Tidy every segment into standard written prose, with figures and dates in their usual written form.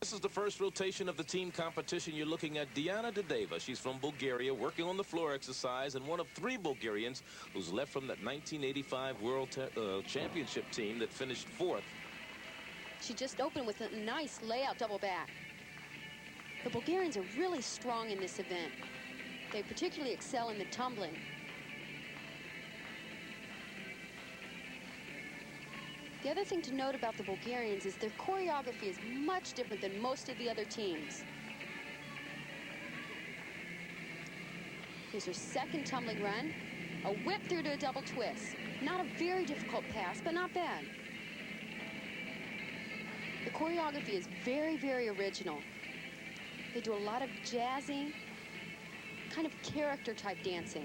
This is the first rotation of the team competition. You're looking at Diana Dudeva. She's from Bulgaria, working on the floor exercise, and one of 3 Bulgarians who's left from that 1985 World Championship team that finished 4th. She just opened with a nice layout double back. The Bulgarians are really strong in this event. They particularly excel in the tumbling. The other thing to note about the Bulgarians is their choreography is much different than most of the other teams. Here's her second tumbling run. A whip through to a double twist. Not a very difficult pass, but not bad. The choreography is very, very original. They do a lot of jazzy, kind of character type dancing.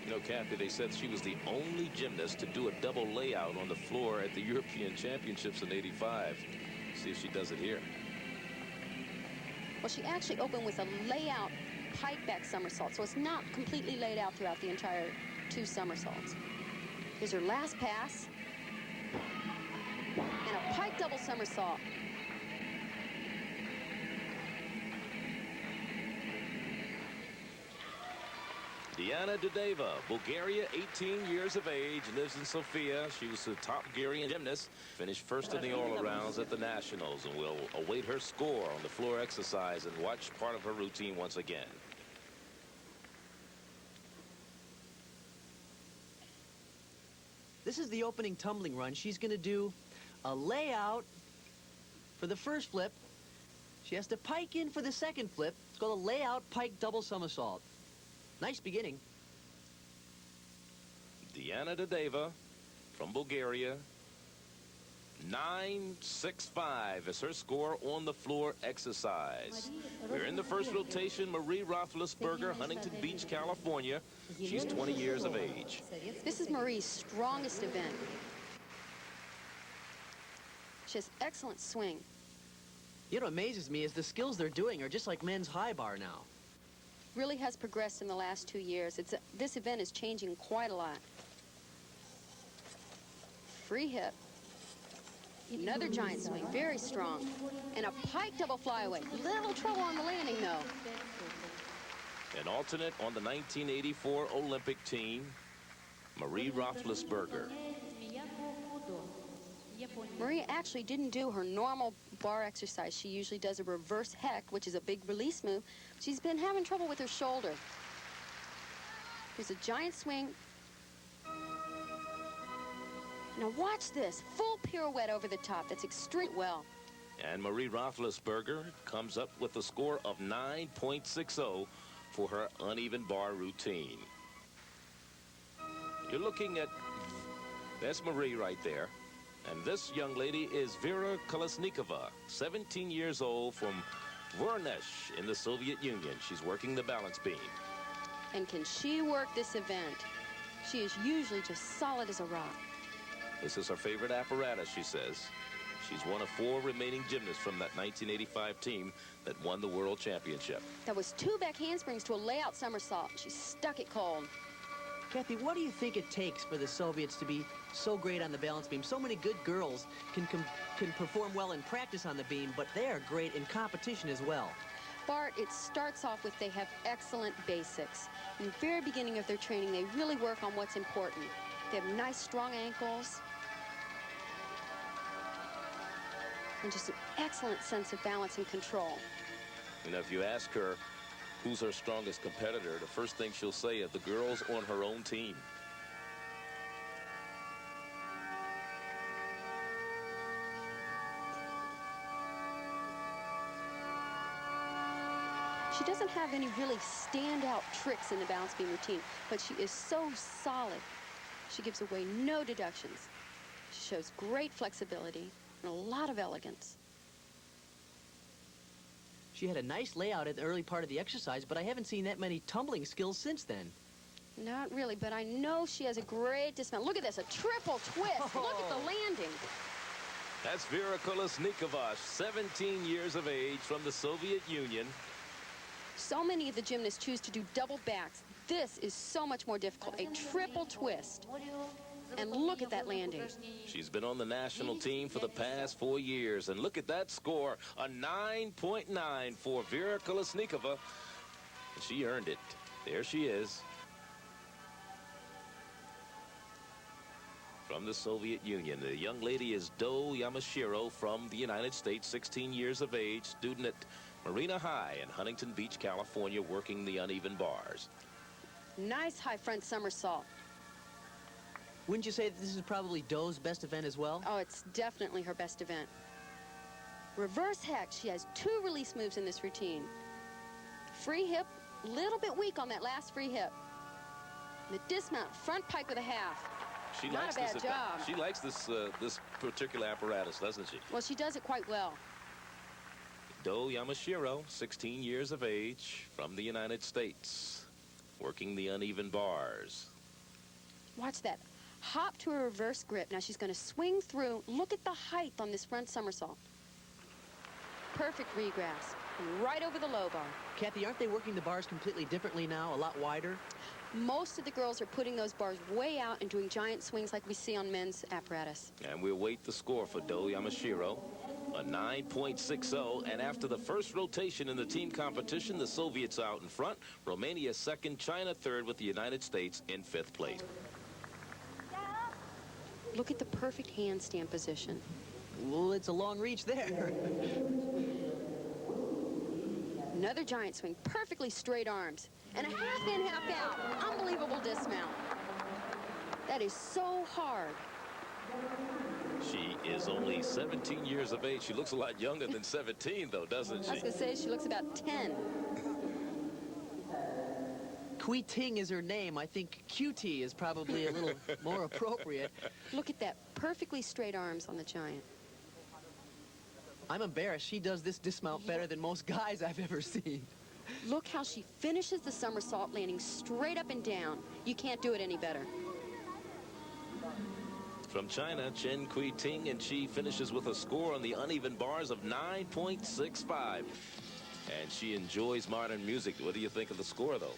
You know, Kathy, they said she was the only gymnast to do a double layout on the floor at the European Championships in '85. See if she does it here. Well, she actually opened with a layout pike back somersault, so it's not completely laid out throughout the entire 2 somersaults. Here's her last pass. And a pike double somersault. Diana Dudeva, Bulgaria, 18 years of age, lives in Sofia. She was the top Bulgarian gymnast, finished 1st in the all-arounds at the Nationals, and will await her score on the floor exercise and watch part of her routine once again. This is the opening tumbling run. She's going to do a layout for the first flip. She has to pike in for the second flip. It's called a layout pike double somersault. Nice beginning. Diana Dudeva from Bulgaria. 9.65 is her score on the floor exercise. We're in the first rotation. Marie Roethlisberger, Huntington Beach, California. She's 20 years of age. This is Marie's strongest event. She has excellent swing. You know what amazes me is the skills they're doing are just like men's high bar now. Really has progressed in the last 2 years. This event is changing quite a lot. Free hip. Another giant swing, very strong. And a pike double flyaway. Little trouble on the landing, though. An alternate on the 1984 Olympic team, Marie Roethlisberger. Marie actually didn't do her normal bar exercise. She usually does a reverse heck, which is a big release move. She's been having trouble with her shoulder. Here's a giant swing. Now watch this, full pirouette over the top. That's extremely well. And Marie Roethlisberger comes up with a score of 9.60 for her uneven bar routine. You're looking at, that's Marie right there. And this young lady is Vera Kalisnikova, 17 years old, from Voronezh in the Soviet Union. She's working the balance beam. And can she work this event? She is usually just solid as a rock. This is her favorite apparatus, she says. She's one of 4 remaining gymnasts from that 1985 team that won the World Championship. That was 2 back handsprings to a layout somersault. She stuck it cold. Kathy, what do you think it takes for the Soviets to be so great on the balance beam? So many good girls can perform well in practice on the beam, but they are great in competition as well. Bart, it starts off with they have excellent basics. In the very beginning of their training, they really work on what's important. They have nice, strong ankles. And just an excellent sense of balance and control. You know, if you ask her who's her strongest competitor, the first thing she'll say is the girls on her own team. She doesn't have any really standout tricks in the balance beam routine, but she is so solid. She gives away no deductions. She shows great flexibility and a lot of elegance. She had a nice layout at the early part of the exercise, but I haven't seen that many tumbling skills since then. Not really, but I know she has a great dismount. Look at this, a triple twist. Oh. Look at the landing. That's Vera Kolesnikova, 17 years of age, from the Soviet Union. So many of the gymnasts choose to do double backs. This is so much more difficult, a triple twist. And look at that landing. She's been on the national team for the past 4 years. And look at that score, a 9.9 for Vera Kolesnikova. She earned it. There she is. From the Soviet Union, the young lady is Do Yamashiro from the United States, 16 years of age, student at Marina High in Huntington Beach, California, working the uneven bars. Nice high front somersault. Wouldn't you say that this is probably Do's best event as well? Oh, it's definitely her best event. Reverse hex. She has 2 release moves in this routine. Free hip, little bit weak on that last free hip. The dismount, front pike with a half. She Not likes a bad this. job. She likes this this particular apparatus, doesn't she? Well, she does it quite well. Do Yamashiro, 16 years of age, from the United States, working the uneven bars. Watch that. Hop to a reverse grip. Now she's going to swing through. Look at the height on this front somersault. Perfect regrasp. Right over the low bar. Kathy, aren't they working the bars completely differently now, a lot wider? Most of the girls are putting those bars way out and doing giant swings like we see on men's apparatus. And we'll wait the score for Do Yamashiro, a 9.60. And after the first rotation in the team competition, the Soviets out in front, Romania second, China third, with the United States in 5th place. Look at the perfect handstand position. Well, it's a long reach there. Another giant swing, perfectly straight arms. And a half in, half out. Unbelievable dismount. That is so hard. She is only 17 years of age. She looks a lot younger than 17, though, doesn't she? I was going to say she looks about 10. Cuiting is her name. I think QT is probably a little more appropriate. Look at that. Perfectly straight arms on the giant. I'm embarrassed. She does this dismount better than most guys I've ever seen. Look how she finishes the somersault landing straight up and down. You can't do it any better. From China, Chen Cuiting, and she finishes with a score on the uneven bars of 9.65. And she enjoys modern music. What do you think of the score, though?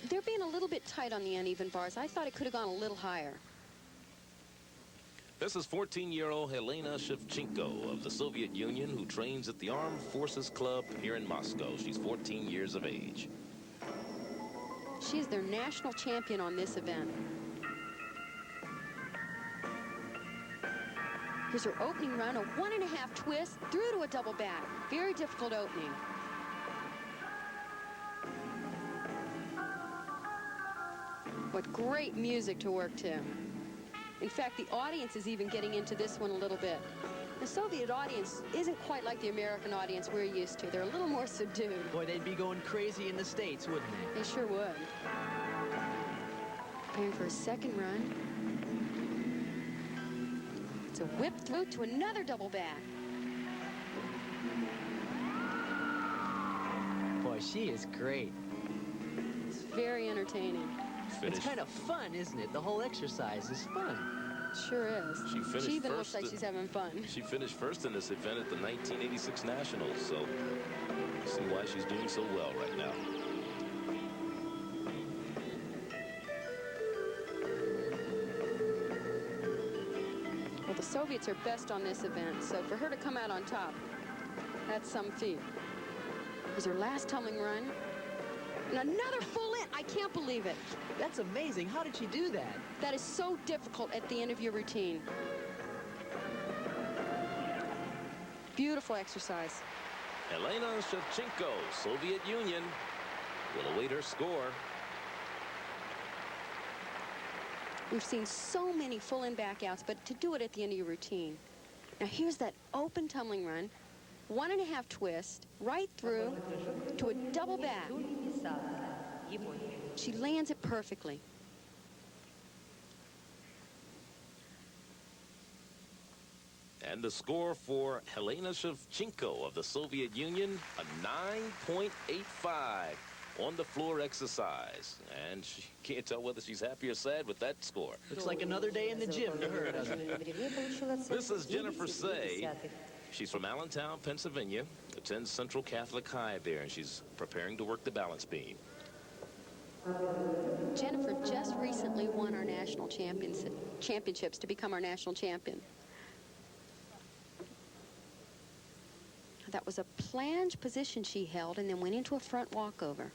They're being a little bit tight on the uneven bars. I thought it could have gone a little higher. This is 14-year-old Helena Shevchenko of the Soviet Union, who trains at the Armed Forces Club here in Moscow. She's 14 years of age. She is their national champion on this event. Here's her opening run, a 1.5 twist, through to a double back. Very difficult opening. What great music to work to. In fact, the audience is even getting into this one a little bit. The Soviet audience isn't quite like the American audience we're used to. They're a little more subdued. Boy, they'd be going crazy in the States, wouldn't they? They sure would. Preparing for a second run. It's a whip through to another double back. Boy, she is great. It's very entertaining. Finish. It's kind of fun, isn't it? The whole exercise is fun. Sure is. She even looks like she's having fun. She finished first in this event at the 1986 Nationals, so you see why she's doing so well right now. Well, the Soviets are best on this event, so for her to come out on top, that's some feat. Here's her last tumbling run. And another full in. I can't believe it. That's amazing. How did she do that? That is so difficult at the end of your routine. Beautiful exercise. Helena Shevchenko, Soviet Union, will await her score. We've seen so many full in back outs, but to do it at the end of your routine. Now here's that open tumbling run. 1.5 twist, right through to a double back. She lands it perfectly. And the score for Helena Shevchenko of the Soviet Union, a 9.85 on the floor exercise. And she can't tell whether she's happy or sad with that score. Looks like another day in the gym to her, doesn't it? This is Jennifer Say. She's from Allentown, Pennsylvania, attends Central Catholic High there, and she's preparing to work the balance beam. Jennifer just recently won our national championships to become our national champion. That was a plunge position she held and then went into a front walkover.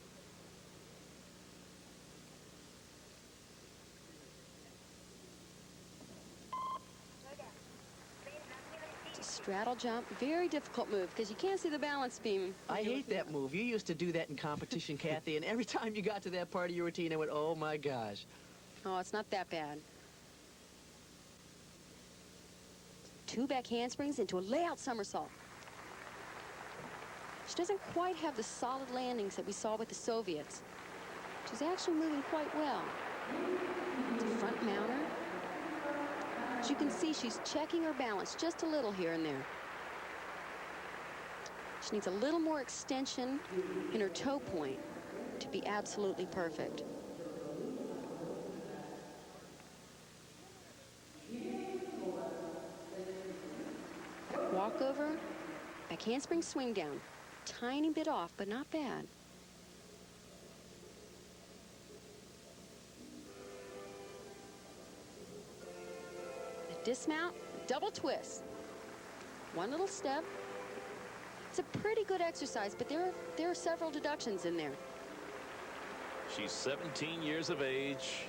Straddle jump, very difficult move because you can't see the balance beam. I hate that move. You used to do that in competition, Kathy, and every time you got to that part of your routine, I went, oh my gosh. Oh, it's not that bad. 2 back handsprings into a layout somersault. She doesn't quite have the solid landings that we saw with the Soviets. She's actually moving quite well. It's a front mounter. As you can see, she's checking her balance just a little here and there. She needs a little more extension in her toe point to be absolutely perfect. Walkover, back handspring swing down. Tiny bit off, but not bad. Dismount, double twist. One little step. It's a pretty good exercise, but there are several deductions in there. She's 17 years of age.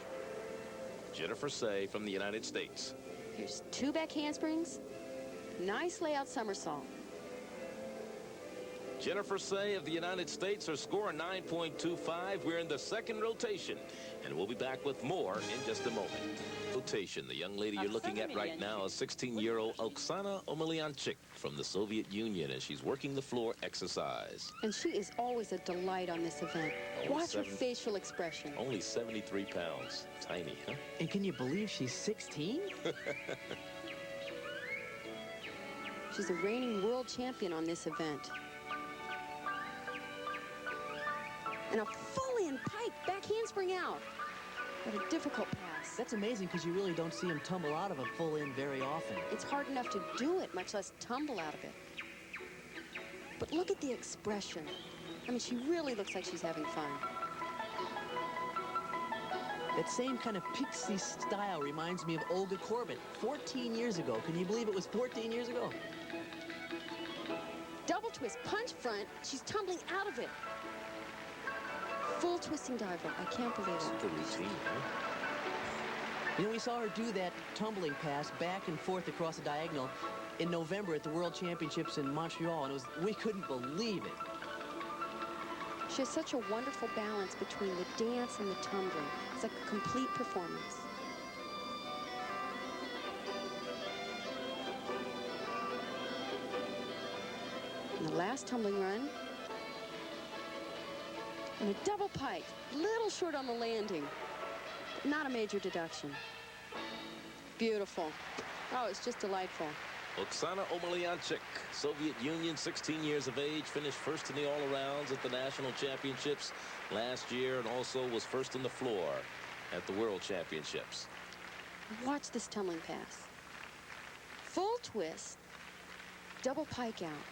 Jennifer Say from the United States. Here's 2 back handsprings. Nice layout somersault. Jennifer Say of the United States, her score 9.25. We're in the second rotation, and we'll be back with more in just a moment. Rotation. The young lady you're looking at right now is 16-year-old Oksana Omelyanchik from the Soviet Union, and she's working the floor exercise. And she is always a delight on this event. Watch her facial expression. Only 73 pounds. Tiny, huh? And can you believe she's 16? She's a reigning world champion on this event. And a full-in pike back handspring out. What a difficult pass. That's amazing because you really don't see him tumble out of a full in very often. It's hard enough to do it, much less tumble out of it. But look at the expression. I mean, she really looks like she's having fun. That same kind of pixie style reminds me of Olga Korbut 14 years ago. Can you believe it was 14 years ago? Double twist, punch front. She's tumbling out of it. Full twisting dive roll. I can't believe it. The routine, huh? You know, we saw her do that tumbling pass back and forth across the diagonal in November at the World Championships in Montreal, and we couldn't believe it. She has such a wonderful balance between the dance and the tumbling. It's like a complete performance. And the last tumbling run. And a double pike, little short on the landing. Not a major deduction. Beautiful. Oh, it's just delightful. Oksana Omelyanchik, Soviet Union, 16 years of age, finished first in the all-arounds at the national championships last year, and also was first on the floor at the World Championships. Watch this tumbling pass. Full twist, double pike out.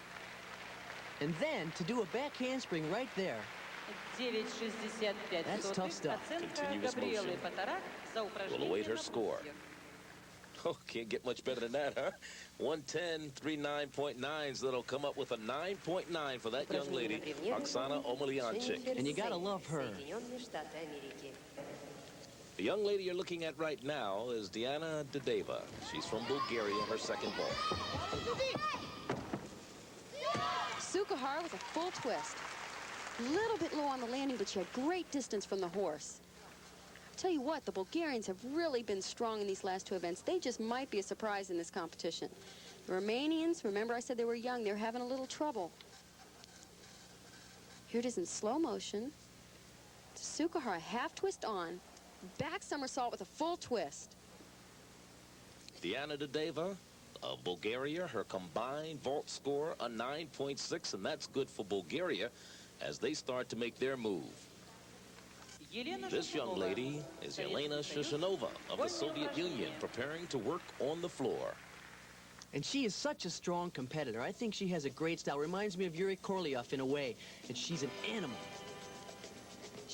And then to do a back handspring right there. That's tough stuff. Continuous motion. We'll await her score. Oh, can't get much better than that, huh? 110.39.9s. That'll come up with a 9.9 for that young lady, Oksana Omelyanchik. And you gotta love her. The young lady you're looking at right now is Diana Dudeva. She's from Bulgaria, her second ball. Sukahar with a full twist. A little bit low on the landing, but she had great distance from the horse. I'll tell you what, the Bulgarians have really been strong in these last 2 events. They just might be a surprise in this competition. The Romanians, remember I said they were young, they're having a little trouble. Here it is in slow motion. Sukahar, half twist on, back somersault with a full twist. Diana Dudeva of Bulgaria, her combined vault score a 9.6, and that's good for Bulgaria as they start to make their move. This young lady is Yelena Shushanova of the Soviet Union, preparing to work on the floor. And she is such a strong competitor. I think she has a great style. Reminds me of Yuri Korlev in a way. And she's an animal.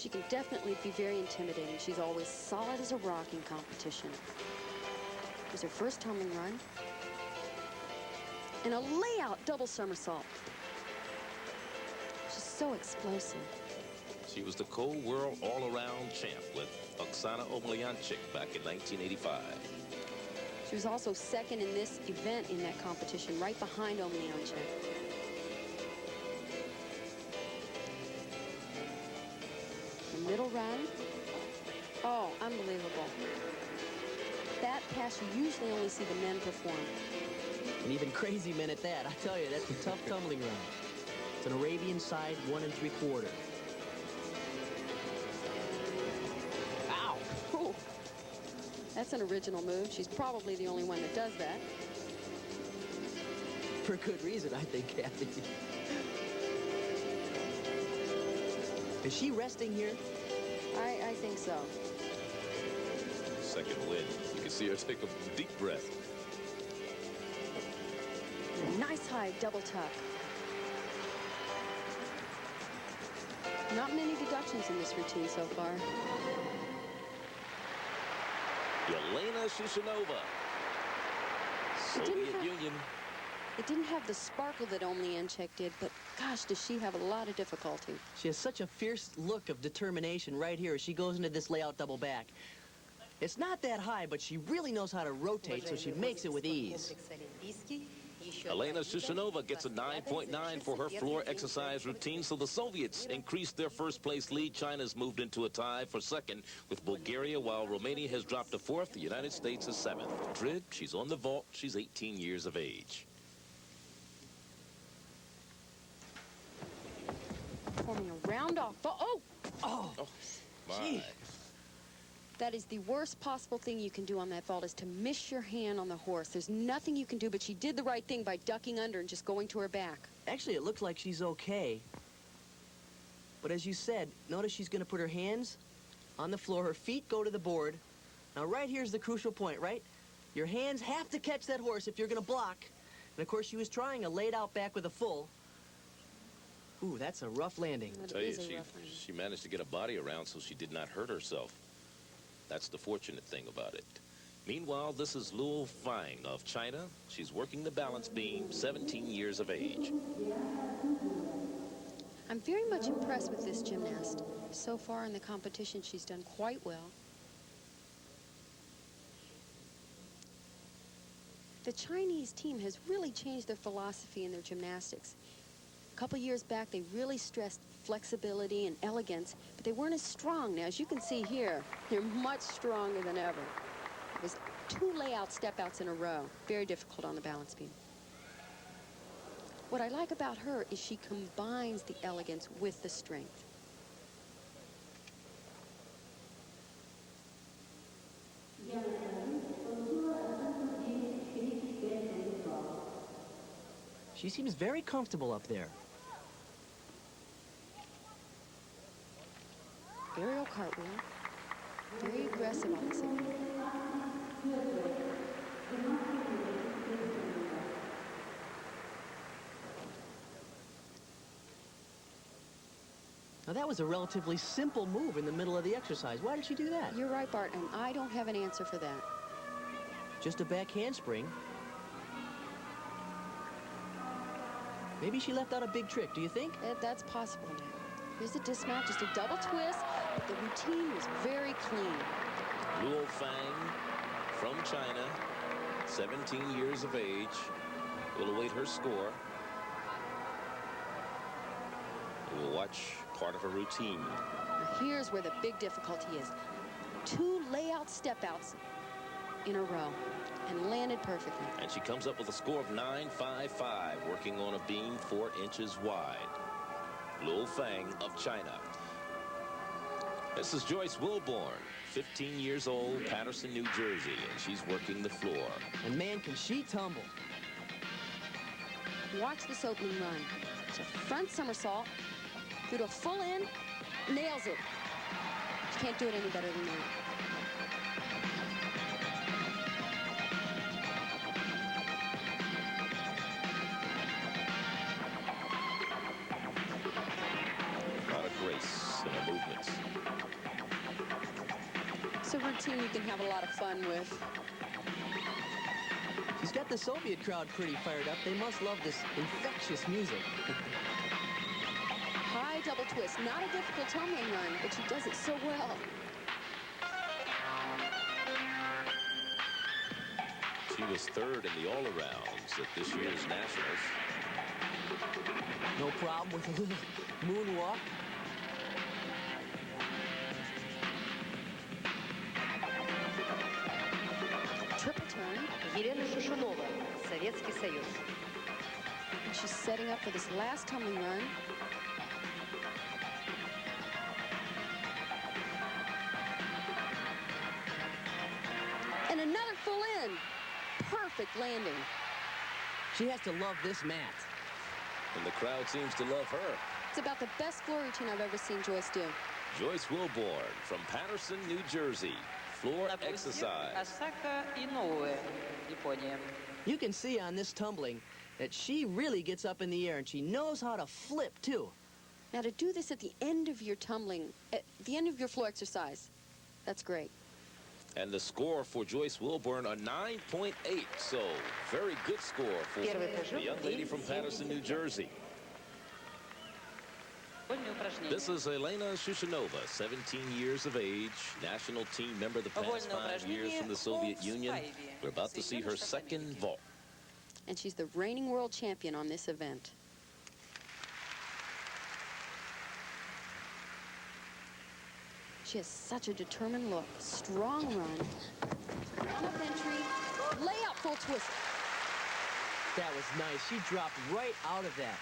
She can definitely be very intimidating. She's always solid as a rock in competition. Here's her first tumbling run. And a layout double somersault. She's so explosive. She was the co-world all-around champ with Omelyanchik back in 1985. She was also second in this event in that competition, right behind Omelyanchik. The middle run. Oh, unbelievable. That pass you usually only see the men perform. And even crazy men at that. I tell you, that's a tough tumbling run. It's an Arabian side 1 3/4. Ow! Ooh. That's an original move. She's probably the only one that does that. For good reason, I think, Kathy. Is she resting here? I think so. Second win. You can see her take a deep breath. Nice high double tuck. Not many deductions in this routine so far. Shushanova. Soviet Union. It didn't have the sparkle that Omelyanchik did, but gosh, does she have a lot of difficulty. She has such a fierce look of determination right here as she goes into this layout double back. It's not that high, but she really knows how to rotate, so she makes it with ease. Shushanova gets a 9.9 for her floor exercise routine, so the Soviets increased their first place lead. China's moved into a tie for second with Bulgaria, while Romania has dropped to fourth. The United States is seventh. Madrid, she's on the vault. She's 18 years of age. Forming a round off. Oh! Oh, My. gee. That is the worst possible thing you can do on that vault, is to miss your hand on the horse. There's nothing you can do, but she did the right thing by ducking under and just going to her back. Actually, it looks like she's okay. But as you said, notice she's going to put her hands on the floor. Her feet go to the board. Now, right here's the crucial point, right? Your hands have to catch that horse if you're going to block. And, of course, she was trying a laid-out back with a full. Ooh, that's a rough landing. I tell you, she managed to get a body around so she did not hurt herself. That's the fortunate thing about it. Meanwhile, this is Luo Fang of China. She's working the balance beam, 17 years of age. I'm very much impressed with this gymnast. So far in the competition, she's done quite well. The Chinese team has really changed their philosophy in their gymnastics. A couple years back, they really stressed flexibility and elegance, but they weren't as strong. Now, as you can see here, they're much stronger than ever. It was 2 layout step-outs in a row. Very difficult on the balance beam. What I like about her is she combines the elegance with the strength. She seems very comfortable up there. Aerial cartwheel. Very aggressive on the second. Now, that was a relatively simple move in the middle of the exercise. Why did she do that? You're right, Bart, and I don't have an answer for that. Just a back handspring. Maybe she left out a big trick, do you think? That's possible now. Here's a dismount, just a double twist, but the routine was very clean. Luo Fang from China, 17 years of age. We'll await her score. We'll watch part of her routine. Now here's where the big difficulty is. 2 layout step-outs in a row and landed perfectly. And she comes up with a score of 9.55, working on a beam 4 inches wide. Luo Fang of China. This is Joyce Wilborn, 15 years old, Patterson, New Jersey, and she's working the floor. And man, can she tumble. Watch this opening run. It's a front somersault through to full in, nails it. She can't do it any better than that. A lot of grace in her movements. It's a routine you can have a lot of fun with. She's got the Soviet crowd pretty fired up. They must love this infectious music. High double twist. Not a difficult tumbling run, but she does it so well. She was third in the all-arounds at this year's Nationals. No problem with a little moonwalk. Triple turn. Shushanova, Советский Союз. And she's setting up for this last tumbling run. And another full in. Perfect landing. She has to love this mat. And the crowd seems to love her. It's about the best floor routine I've ever seen Joyce do. Joyce Wilborn from Patterson, New Jersey. Floor exercise. Осака и Ноуэ, Япония. You can see on this tumbling that she really gets up in the air, and she knows how to flip, too. Now, to do this at the end of your tumbling, at the end of your floor exercise, that's great. And the score for Joyce Wilborn, a 9.8. So, very good score for the young lady from Patterson, New Jersey. This is Elena Shushanova, 17 years of age, national team member the past 5 years from the Soviet Union. We're about to see her second vault. And she's the reigning world champion on this event. She has such a determined look. Strong run. Up entry. Layup full twist. That was nice. She dropped right out of that.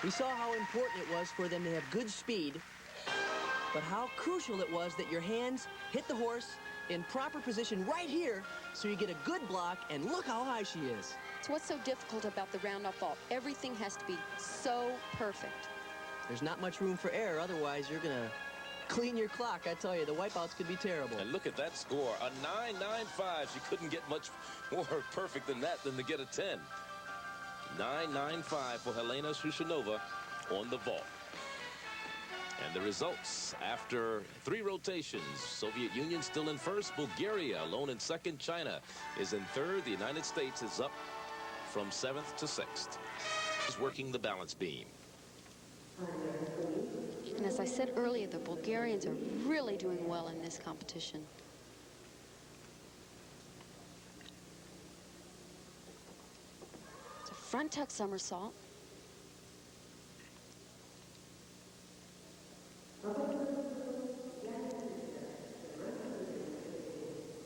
We saw how important it was for them to have good speed, but how crucial it was that your hands hit the horse in proper position right here so you get a good block, and look how high she is. It's what's so difficult about the round-off vault. Everything has to be so perfect. There's not much room for error, otherwise you're going to clean your clock. I tell you, the wipeouts could be terrible. And look at that score, a 9.95. She couldn't get much more perfect than that than to get a 10. 9.95 for Helena Shushanova on the vault. And the results after 3 rotations: Soviet Union still in first, Bulgaria alone in second, China is in third, the United States is up from 7th to 6th. Is working the balance beam. And as I said earlier, the Bulgarians are really doing well in this competition. It's a front tuck somersault.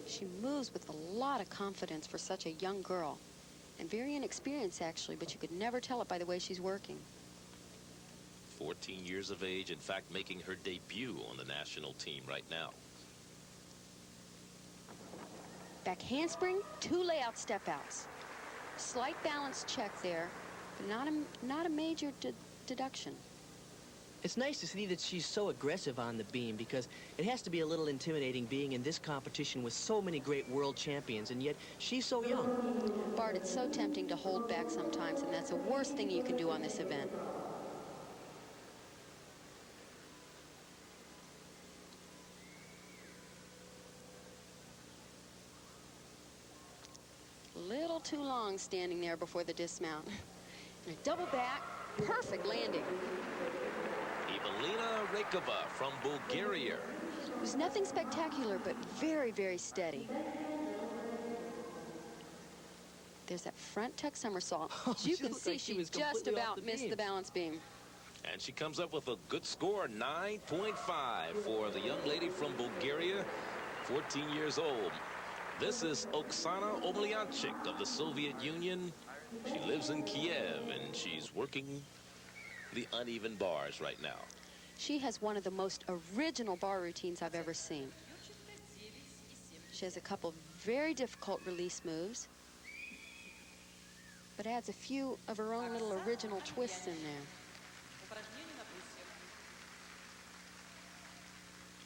She moves with a lot of confidence for such a young girl. And very inexperienced, actually, but you could never tell it by the way she's working. 14 years of age, in fact, making her debut on the national team right now. Back handspring, 2 layout step outs. Slight balance check there, but not a major deduction. It's nice to see that she's so aggressive on the beam, because it has to be a little intimidating being in this competition with so many great world champions, and yet she's so young. Bart, it's so tempting to hold back sometimes, and that's the worst thing you can do on this event. A little too long standing there before the dismount. And a double back, perfect landing. Evelina Raikova from Bulgaria. It was nothing spectacular, but very, very steady. There's that front tuck somersault. As you can see, she just about missed the balance beam. And she comes up with a good score, 9.5 for the young lady from Bulgaria, 14 years old. This is Oksana Omelyanchik of the Soviet Union. She lives in Kiev, and she's working the uneven bars right now. She has one of the most original bar routines I've ever seen. She has a couple very difficult release moves, but adds a few of her own little original twists in there.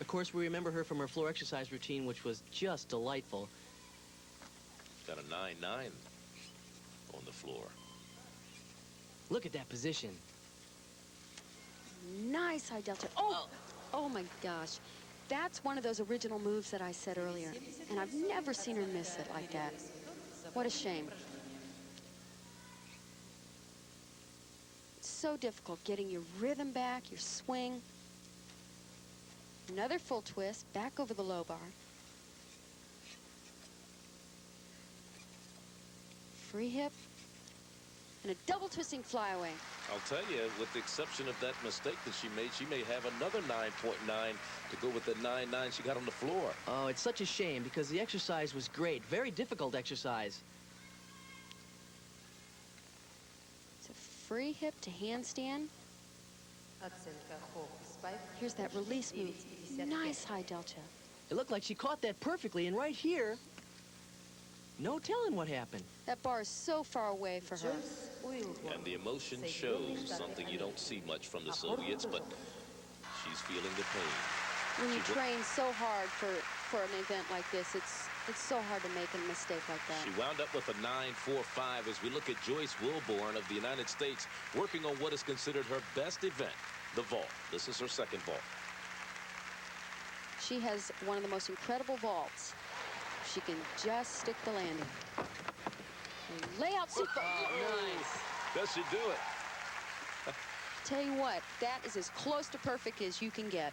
Of course, we remember her from her floor exercise routine, which was just delightful. Got a 9.9 on the floor. Look at that position. Nice high delta. Oh my gosh. That's one of those original moves that I said earlier. And I've never seen her miss it like that. What a shame. It's so difficult getting your rhythm back, your swing. Another full twist, back over the low bar. Free hip. And a double twisting flyaway. I'll tell you, with the exception of that mistake that she may have another 9.9 to go with the 9.9 she got on the floor. Oh, it's such a shame because the exercise was great. Very difficult exercise. It's a free hip to handstand. Here's that release move. Nice high delta. It looked like she caught that perfectly, and right here, no telling what happened. That bar is so far away for her. And the emotion shows, something you don't see much from the Soviets, but she's feeling the pain. When you train so hard for an event like this, it's so hard to make a mistake like that. She wound up with a 9.45 as we look at Joyce Wilborn of the United States working on what is considered her best event, the vault. This is her second vault. She has one of the most incredible vaults. She can just stick the landing. And lay out super. Oh, nice. Does she do it? Tell you what, that is as close to perfect as you can get.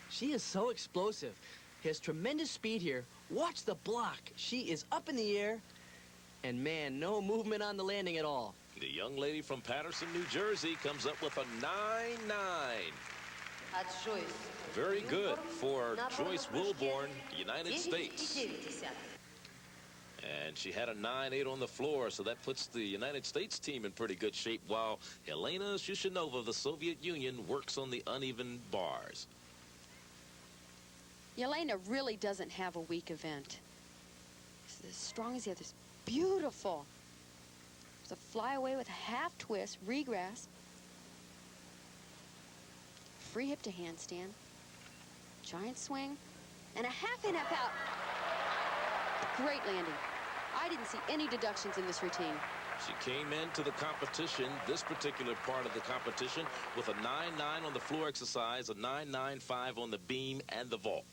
She is so explosive. Has tremendous speed here. Watch the block. She is up in the air. And man, no movement on the landing at all. The young lady from Paterson, New Jersey comes up with a 9.9. Very good for Joyce Wilborn, United States. And she had a 9.8 on the floor, so that puts the United States team in pretty good shape, while Elena Shushanova of the Soviet Union works on the uneven bars. Yelena really doesn't have a weak event. She's as strong as the others. Beautiful. It's a flyaway with a half twist, regrasp. Free hip to handstand. Giant swing. And a half in, half out. Great landing. I didn't see any deductions in this routine. She came into the competition, this particular part of the competition, with a 9.9 on the floor exercise, a 9.95 on the beam and the vault.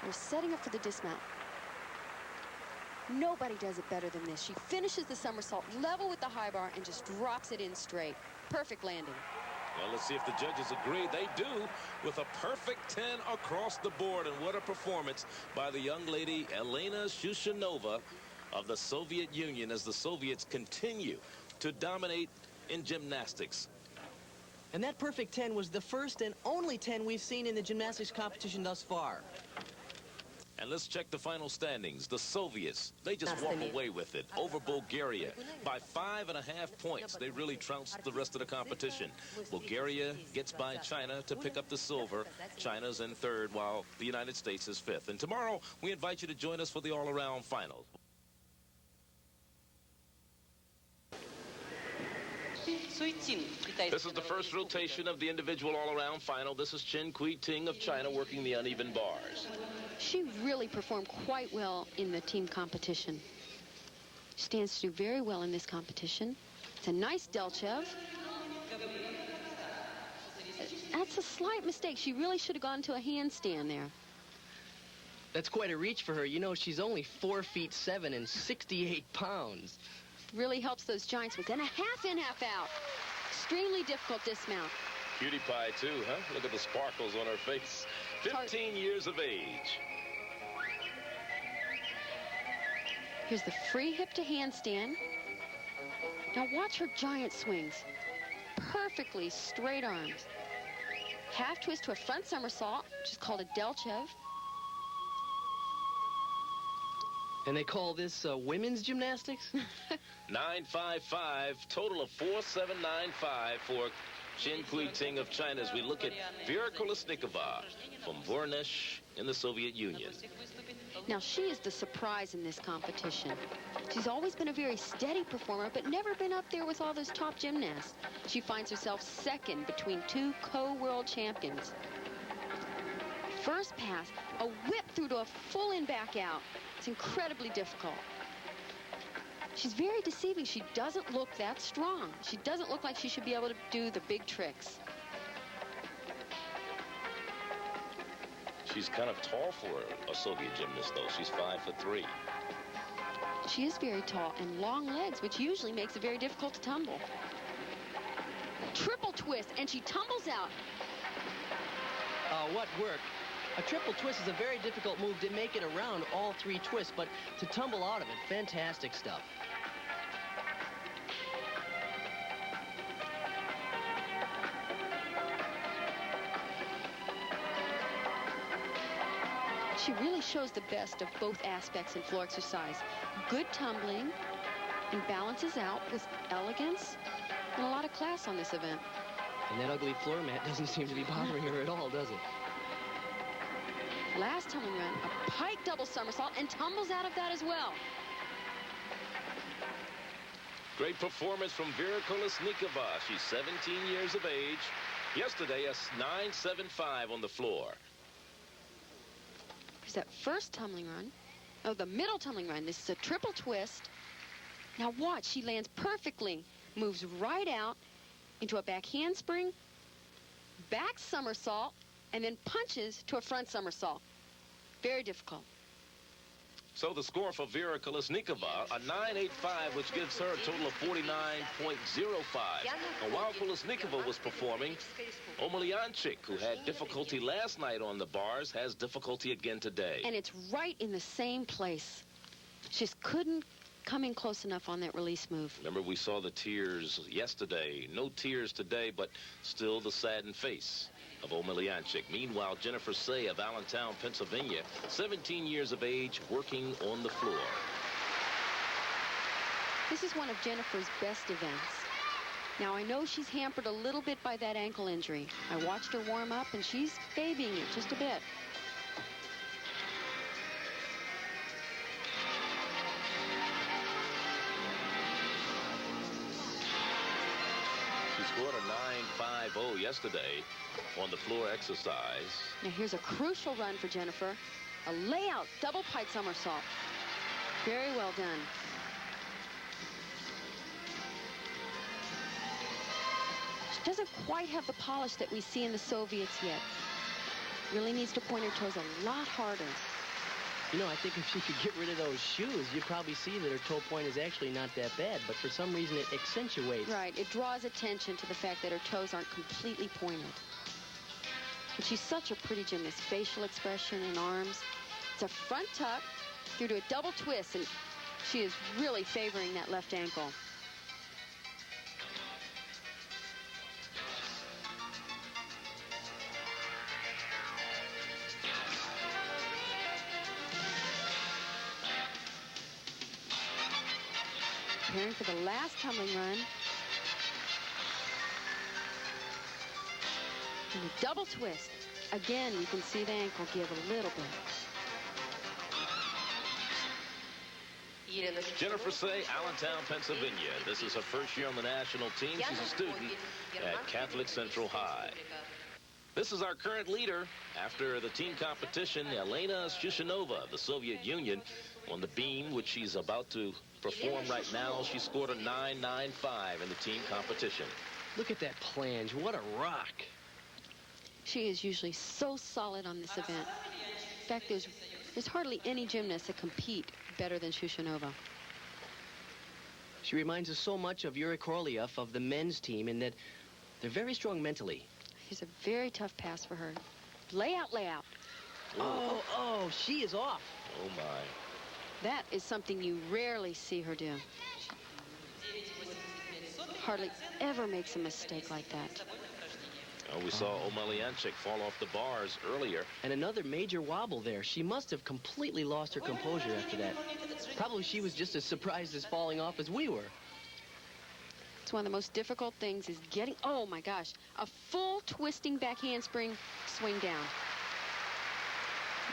We're setting up for the dismount. Nobody does it better than this. She finishes the somersault level with the high bar and just drops it in straight. Perfect landing. Well, let's see if the judges agree. They do, with a perfect 10 across the board. And what a performance by the young lady, Elena Shushanova of the Soviet Union, as the Soviets continue to dominate in gymnastics. And that perfect 10 was the first and only 10 we've seen in the gymnastics competition thus far. And let's check the final standings. The Soviets, they just walk away with it over Bulgaria by 5.5 points. They really trounced the rest of the competition. Bulgaria gets by China to pick up the silver. China's in third, while the United States is fifth. And tomorrow, we invite you to join us for the all-around finals. This is the first rotation of the individual all-around final. This is Chen Cuiting of China working the uneven bars. She really performed quite well in the team competition. She stands to do very well in this competition. It's a nice Delchev. That's a slight mistake. She really should have gone to a handstand there. That's quite a reach for her. You know, she's only 4'7" and 68 pounds. Really helps those giant swings. And a half in, half out. Extremely difficult dismount. Cutie pie, too, huh? Look at the sparkles on her face. 15 years of age. Here's the free hip to handstand. Now watch her giant swings. Perfectly straight arms. Half twist to a front somersault, which is called a Delchev. And they call this women's gymnastics? 9.55, total of 4.795 for Chen Cuiting of China as we look at Vera Kolesnikova from Voronezh in the Soviet Union. Now, she is the surprise in this competition. She's always been a very steady performer, but never been up there with all those top gymnasts. She finds herself second between two co-world champions. First pass, a whip through to a full in back out. It's incredibly difficult. She's very deceiving. She doesn't look that strong. She doesn't look like she should be able to do the big tricks. She's kind of tall for a Soviet gymnast, though. She's 5'3". She is very tall and long legs, which usually makes it very difficult to tumble. Triple twist, and she tumbles out. Oh, what work. A triple twist is a very difficult move to make it around all 3 twists, but to tumble out of it, fantastic stuff. She really shows the best of both aspects in floor exercise. Good tumbling and balances out with elegance and a lot of class on this event. And that ugly floor mat doesn't seem to be bothering her at all, does it? Last tumbling run, a pike double somersault, and tumbles out of that as well. Great performance from Vera Kolesnikova. She's 17 years of age. Yesterday, a 9.75 on the floor. Here's that first tumbling run. Oh, the middle tumbling run. This is a triple twist. Now watch, she lands perfectly. Moves right out into a back handspring, back somersault, and then punches to a front somersault. Very difficult. So the score for Vera Kolesnikova, a 9.85, which gives her a total of 49.05. And while Kolesnikova was performing, Omelyanchik, who had difficulty last night on the bars, has difficulty again today. And it's right in the same place. She just couldn't come in close enough on that release move. Remember, we saw the tears yesterday. No tears today, but still the saddened face of Omelyanchik. Meanwhile, Jennifer Say of Allentown, Pennsylvania, 17 years of age, working on the floor. This is one of Jennifer's best events. Now, I know she's hampered a little bit by that ankle injury. I watched her warm up, and she's babying it just a bit. She scored a 9.50 yesterday on the floor exercise. Now here's a crucial run for Jennifer. A layout double pike somersault. Very well done. She doesn't quite have the polish that we see in the Soviets yet. Really needs to point her toes a lot harder. You know, I think if she could get rid of those shoes, you'd probably see that her toe point is actually not that bad, but for some reason it accentuates. Right, it draws attention to the fact that her toes aren't completely pointed. But she's such a pretty gymnast. Facial expression and arms. It's a front tuck through to a double twist, and she is really favoring that left ankle. Preparing for the last tumbling run. And a double twist. Again, you can see the ankle give a little bit. Jennifer Say, Allentown, Pennsylvania. This is her first year on the national team. She's a student at Catholic Central High. This is our current leader after the team competition, Elena Shushanova of the Soviet Union, on the beam, which she's about to perform right now. She scored a 9.95 in the team competition. Look at that planche. What a rock. She is usually so solid on this event. In fact, there's hardly any gymnasts that compete better than Shushanova. She reminds us so much of Yuri Korolyev of the men's team in that they're very strong mentally. Here's a very tough pass for her. Layout, layout. Oh, she is off. Oh, my. That is something you rarely see her do. Hardly ever makes a mistake like that. Oh, we saw Omelyanchik fall off the bars earlier. And another major wobble there. She must have completely lost her composure after that. Probably she was just as surprised as falling off as we were. It's one of the most difficult things is getting, oh my gosh, a full twisting back handspring swing down.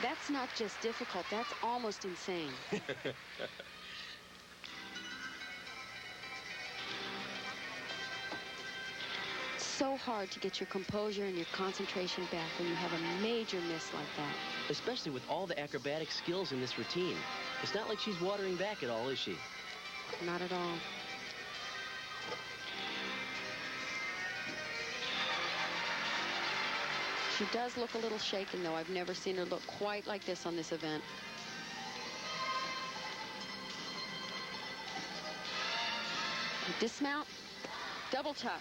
That's not just difficult, that's almost insane. So hard to get your composure and your concentration back when you have a major miss like that. Especially with all the acrobatic skills in this routine. It's not like she's watering back at all, is she? Not at all. She does look a little shaken, though. I've never seen her look quite like this on this event. Dismount, double tuck.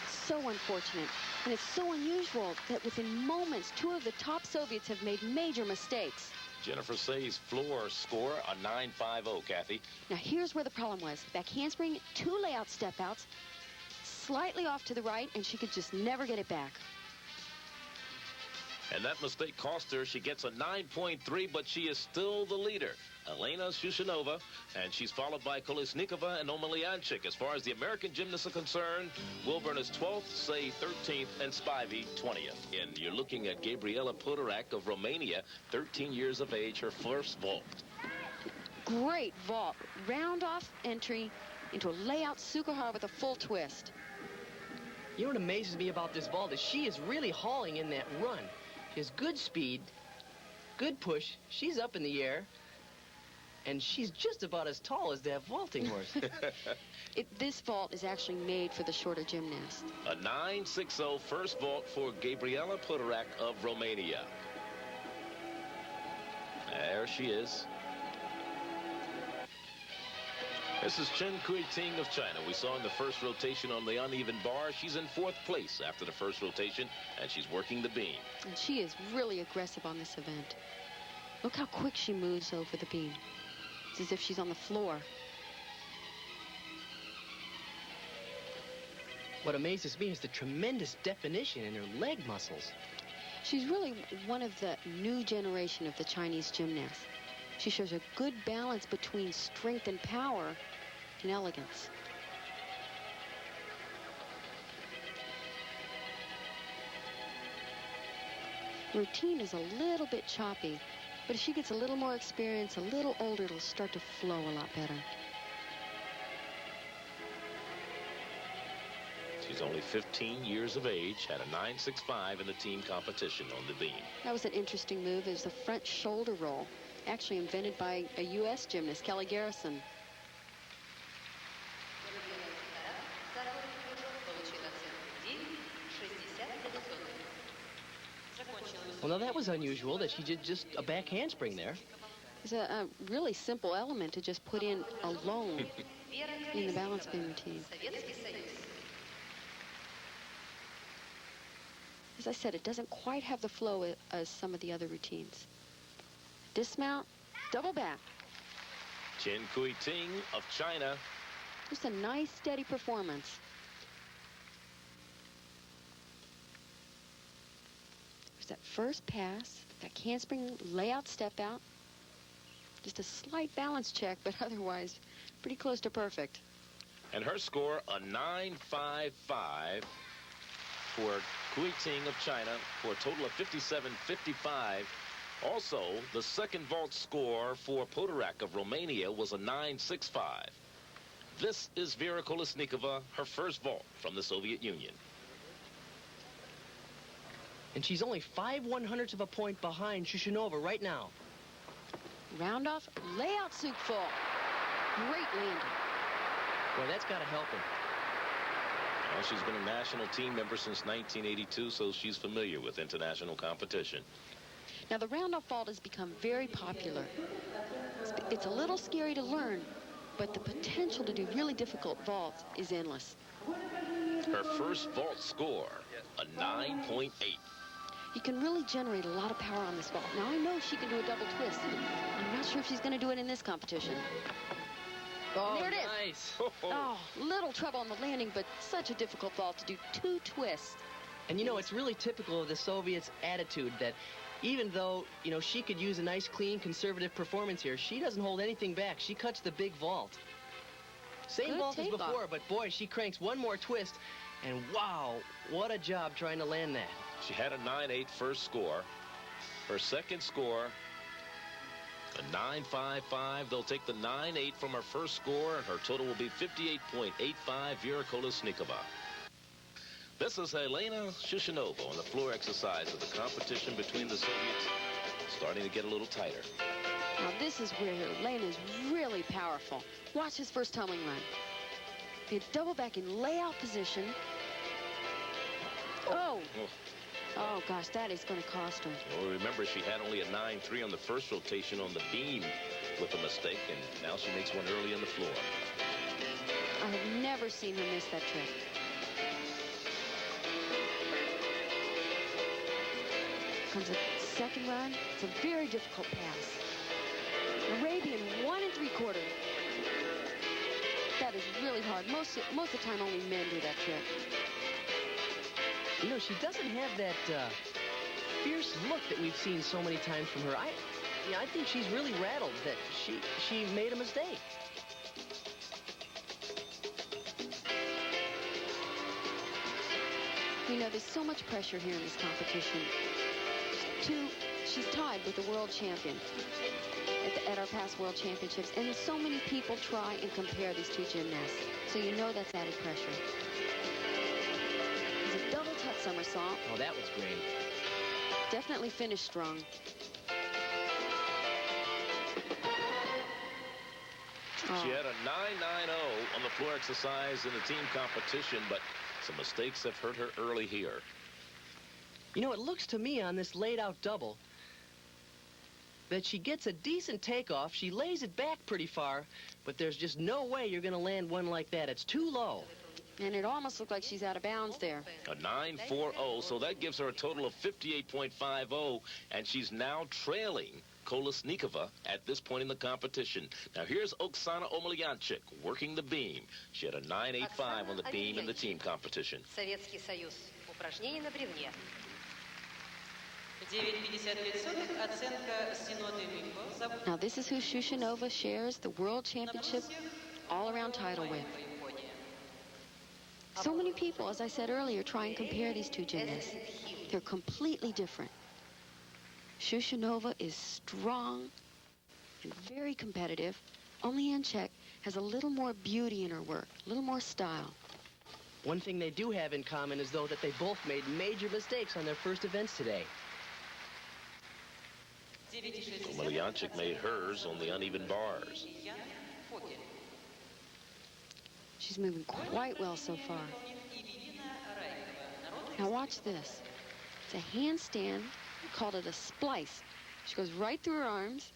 So unfortunate. And it's so unusual that within moments, two of the top Soviets have made major mistakes. Jennifer Say's floor score, a 9.50, Kathy. Now, here's where the problem was. Back handspring, two layout step-outs, slightly off to the right, and she could just never get it back. And that mistake cost her. She gets a 9.3, but she is still the leader. Elena Shushunova, and she's followed by Kolesnikova and Omelyanchik. As far as the American gymnasts are concerned, Wilborn is 12th, Say 13th, and Spivey 20th. And you're looking at Gabriela Potorac of Romania, 13 years of age, her first vault. Great vault. Round off entry into a layout Sukuhar with a full twist. You know what amazes me about this vault is she is really hauling in that run. She has good speed, good push. She's up in the air. And she's just about as tall as that vaulting horse. This vault is actually made for the shorter gymnast. A 9.60 first vault for Gabriela Potorac of Romania. There she is. This is Chen Cuiting of China. We saw in the first rotation on the uneven bar. She's in 4th place after the first rotation, and she's working the beam. And she is really aggressive on this event. Look how quick she moves over the beam. It's as if she's on the floor. What amazes me is the tremendous definition in her leg muscles. She's really one of the new generation of the Chinese gymnasts. She shows a good balance between strength and power and elegance. Routine is a little bit choppy, but as she gets a little more experience, a little older, it'll start to flow a lot better. She's only 15 years of age, had a 9.65 in the team competition on the beam. That was an interesting move. It was the front shoulder roll, actually invented by a U.S. gymnast, Kelly Garrison. Well, now that was unusual that she did just a back handspring there. It's a really simple element to just put in alone in the balance beam routine. As I said, it doesn't quite have the flow as some of the other routines. Dismount, double back. Chen Cuiting of China. Just a nice, steady performance. There's that first pass, that handspring layout step out. Just a slight balance check, but otherwise pretty close to perfect. And her score, a 9.55 for Cuiting of China for a total of 57.55. Also, the second vault score for Potorac of Romania was a 9.65. This is Vera Kolesnikova, her first vault from the Soviet Union. And she's only 5/100ths of a point behind Shushunova right now. Round off, layout Suk fall. Great landing. Boy, that's got to help him. Well, she's been a national team member since 1982, so she's familiar with international competition. Now, the round-off vault has become very popular. It's a little scary to learn, but the potential to do really difficult vaults is endless. Her first vault score, a 9.8. You can really generate a lot of power on this vault. Now, I know she can do a double twist. I'm not sure if she's going to do it in this competition. Oh, there it is. Nice. Oh, little trouble on the landing, but such a difficult vault to do 2 twists. And, you know, it's really typical of the Soviets' attitude that even though, you know, she could use a nice, clean, conservative performance here, she doesn't hold anything back. She cuts the big vault. Same vault as before, but boy, she cranks one more twist, and wow, what a job trying to land that. She had a 9.8 first score. Her second score, a 9.55. They'll take the 9.8 from her first score, and her total will be 58.85. Vera Kolesnikova. This is Elena Shushanova on the floor exercise of the competition between the Soviets, starting to get a little tighter. Now, this is where Elena is really powerful. Watch his first tumbling run. Be a double back in layout position. Oh. Oh, gosh, that is going to cost her. Well, remember, she had only a 9-3 on the first rotation on the beam with a mistake, and now she makes one early on the floor. I have never seen her miss that trick. Comes a second run. It's a very difficult pass. Arabian 1 3/4. That is really hard. Most of the time, only men do that trick. You know, she doesn't have that fierce look that we've seen so many times from her. I think she's really rattled that she made a mistake. You know, there's so much pressure here in this competition. She's tied with the world champion at our past world championships, and so many people try and compare these two gymnasts. So you know that's added pressure. It's a double tuck somersault. Oh, that was great. Definitely finished strong. She had a 9.90 on the floor exercise in the team competition, but some mistakes have hurt her early here. You know, it looks to me on this laid-out double that she gets a decent takeoff. She lays it back pretty far, but there's just no way you're going to land one like that. It's too low. And it almost looked like she's out of bounds there. A 9.40, so that gives her a total of 58.50, and she's now trailing Kolesnikova at this point in the competition. Now here's Oksana Omelyanchik working the beam. She had a 9.85 on the beam in the team competition. Советский Союз. Упражнение на бревне. 9,55 оценка Синоды Михо. Now this is who Shushanova shares the world championship all-around title with. So many people, as I said earlier, try and compare these two gymnasts. They're completely different. Shushanova is strong and very competitive. Omelyanchik has a little more beauty in her work, a little more style. One thing they do have in common is, though, that they both made major mistakes on their first events today. Omelyanchik made hers on the uneven bars. She's moving quite well so far. Now watch this. It's a handstand. We called it a splice. She goes right through her arms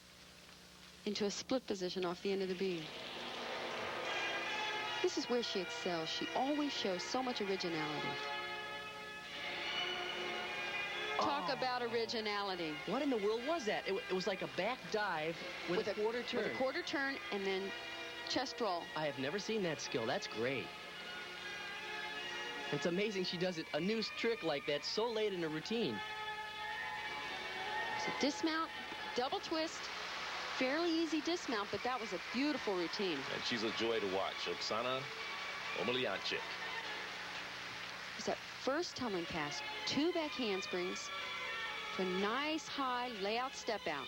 into a split position off the end of the beam. This is where she excels. She always shows so much originality. Talk about originality. What in the world was that? It was like a back dive with a quarter turn. With a quarter turn and then chest roll. I have never seen that skill. That's great. It's amazing she does it, a new trick like that, so late in her routine. So dismount, double twist, fairly easy dismount, but that was a beautiful routine. And she's a joy to watch. Oksana Omelyanchik. It's that first tumbling pass, 2 back handsprings, to a nice high layout step out.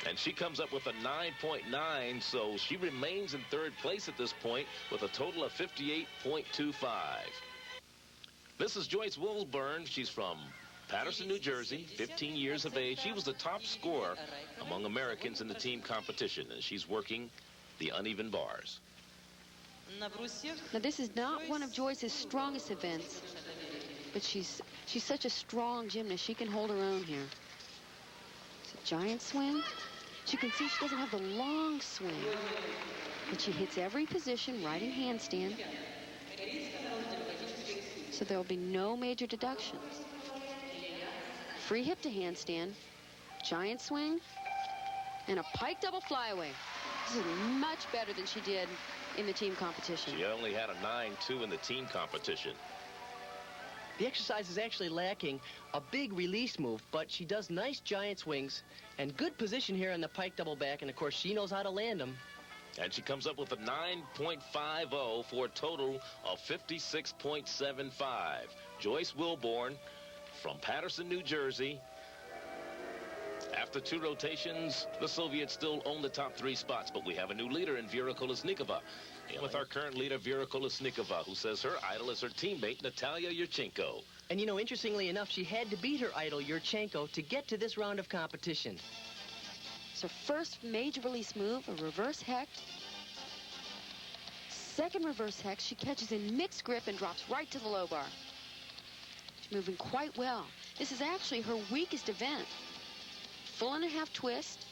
And she comes up with a 9.9, so she remains in third place at this point with a total of 58.25. This is Joyce Wilborn. She's from Paterson, New Jersey, 15 years of age. She was the top scorer among Americans in the team competition, and she's working the uneven bars. Now, this is not one of Joyce's strongest events, but she's such a strong gymnast. She can hold her own here. It's a giant swing. As you can see, she doesn't have the long swing, but she hits every position right in handstand, so there will be no major deductions. Free hip to handstand, giant swing, and a pike double flyaway. This is much better than she did in the team competition. She only had a 9.2 in the team competition. The exercise is actually lacking a big release move, but she does nice giant swings and good position here on the pike double back, and of course she knows how to land them. And she comes up with a 9.50 for a total of 56.75. Joyce Wilborn from Paterson, New Jersey. After 2 rotations, the Soviets still own the top 3 spots, but we have a new leader in Vera Kolesnikova. And with our current leader, Vera Kolesnikova, who says her idol is her teammate, Natalia Yurchenko. And you know, interestingly enough, she had to beat her idol, Yurchenko, to get to this round of competition. It's her first major release move, a reverse hecht. second reverse hex, she catches in mixed grip and drops right to the low bar. She's moving quite well. This is actually her weakest event. Full and a half twist.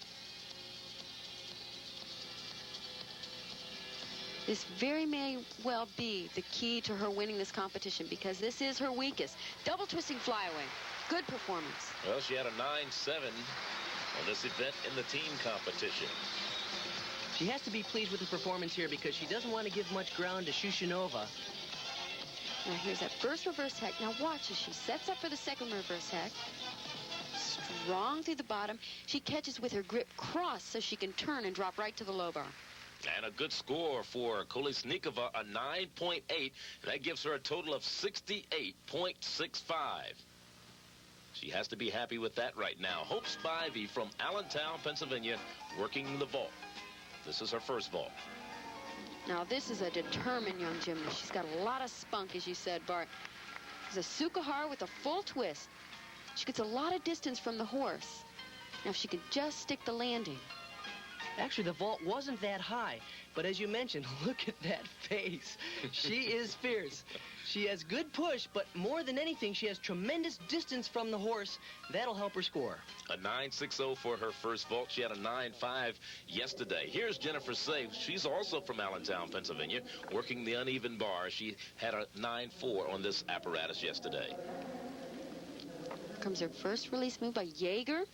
This very may well be the key to her winning this competition because this is her weakest. Double twisting flyaway. Good performance. Well, she had a 9-7 on this event in the team competition. She has to be pleased with the performance here because she doesn't want to give much ground to Shushanova. Now here's that first reverse hex. Now watch as she sets up for the second reverse hex. Strong through the bottom. She catches with her grip crossed so she can turn and drop right to the low bar. And a good score for Kolesnikova, a 9.8. That gives her a total of 68.65. She has to be happy with that right now. Hope Spivey from Allentown, Pennsylvania, working the vault. This is her first vault. Now this is a determined young gymnast. She's got a lot of spunk, as you said, Bart. It's a Sukahara with a full twist. She gets a lot of distance from the horse. Now if she could just stick the landing. Actually, the vault wasn't that high, but as you mentioned, look at that face. She is fierce. She has good push, but more than anything, she has tremendous distance from the horse. That'll help her score. A 9.60 for her first vault. She had a 9.5 yesterday. Here's Jennifer Say. She's also from Allentown, Pennsylvania, working the uneven bar. She had a 9.4 on this apparatus yesterday. Here comes her first release move by Jaeger.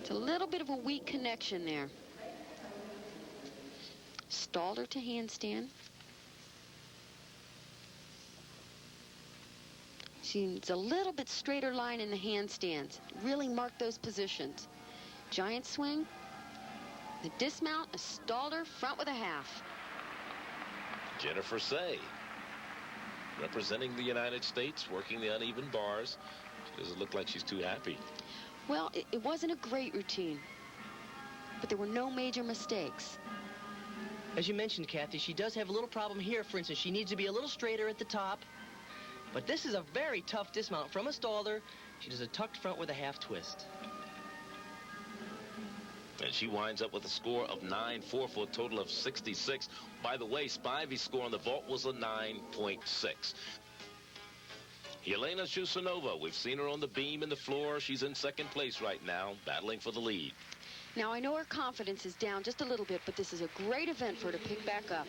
It's a little bit of a weak connection there. Stalled her to handstand. She needs a little bit straighter line in the handstands. Really mark those positions. Giant swing. The dismount, a stalled her, front with a half. Jennifer Say, representing the United States, working the uneven bars. She doesn't look like she's too happy. Well, it wasn't a great routine, but there were no major mistakes. As you mentioned, Kathy, she does have a little problem here. For instance, she needs to be a little straighter at the top. But this is a very tough dismount. From a stalder, she does a tucked front with a half twist. And she winds up with a score of 9.4 for a total of 66. By the way, Spivey's score on the vault was a 9.6. Yelena Shushanova, we've seen her on the beam and the floor. She's in second place right now, battling for the lead. Now, I know her confidence is down just a little bit, but this is a great event for her to pick back up.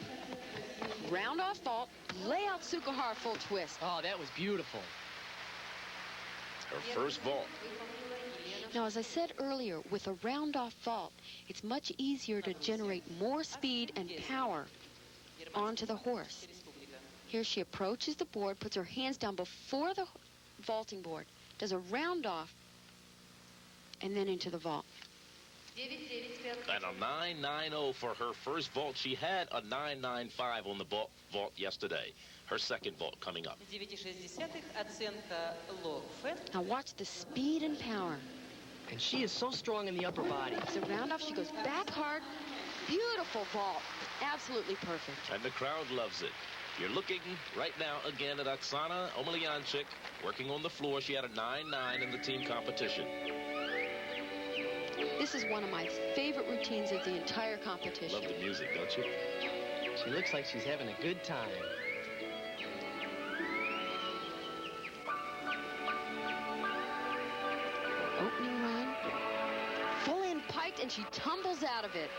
Round off vault, lay out Sukahara full twist. Oh, that was beautiful. Her first vault. Now, as I said earlier, with a round off vault, it's much easier to generate more speed and power onto the horse. Here she approaches the board, puts her hands down before the vaulting board, does a round off, and then into the vault. And a 9.90 for her first vault. She had a 9.95 on the vault yesterday. Her second vault coming up. Now watch the speed and power. And she is so strong in the upper body. It's a round off. She goes back hard. Beautiful vault. Absolutely perfect. And the crowd loves it. You're looking right now again at Oksana Omelyanchik working on the floor. She had a 9.9 in the team competition. This is one of my favorite routines of the entire competition. Love the music, don't you? She looks like she's having a good time. Opening run. Full in piked, and she tumbles out of it.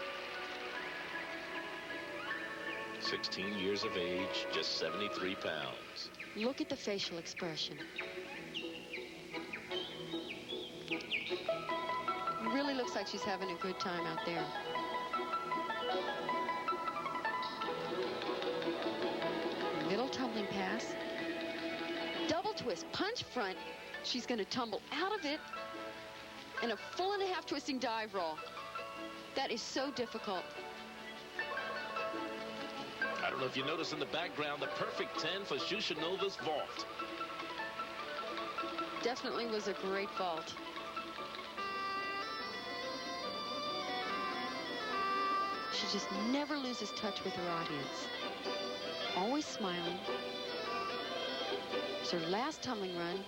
16 years of age, just 73 pounds. Look at the facial expression. Really looks like she's having a good time out there. Middle tumbling pass. Double twist, punch front. She's going to tumble out of it. And a full and a half twisting dive roll. That is so difficult. I don't know if you notice in the background the perfect 10 for Shushanova's vault. Definitely was a great vault. She just never loses touch with her audience. Always smiling. It's her last tumbling run.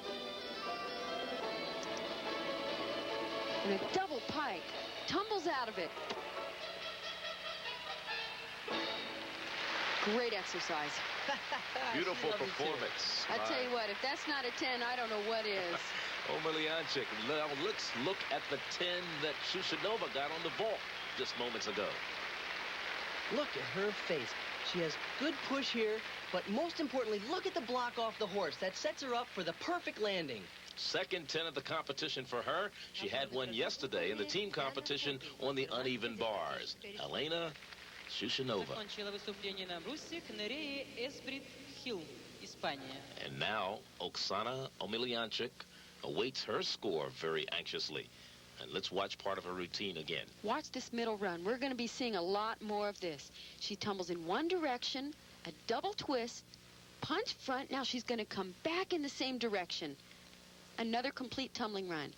And a double pike. Tumbles out of it. Great exercise. Beautiful performance. I tell you what, if that's not a 10, I don't know what is. Omelyanchik. Now let's look at the 10 that Shushanova got on the vault just moments ago. Look at her face. She has good push here, but most importantly, look at the block off the horse. That sets her up for the perfect landing. Second 10 of the competition for her. She had one yesterday in the team competition on the uneven bars. Elena Shushanova. Закончила выступление на брусе Канареи Эсбрид-Хилл, Испания. And now Oksana Omelyanchik awaits her score very anxiously. And let's watch part of her routine again. Watch this middle run. We're going to be seeing a lot more of this. She tumbles in one direction, a double twist, punch front. Now she's going to come back in the same direction. Another complete tumbling run.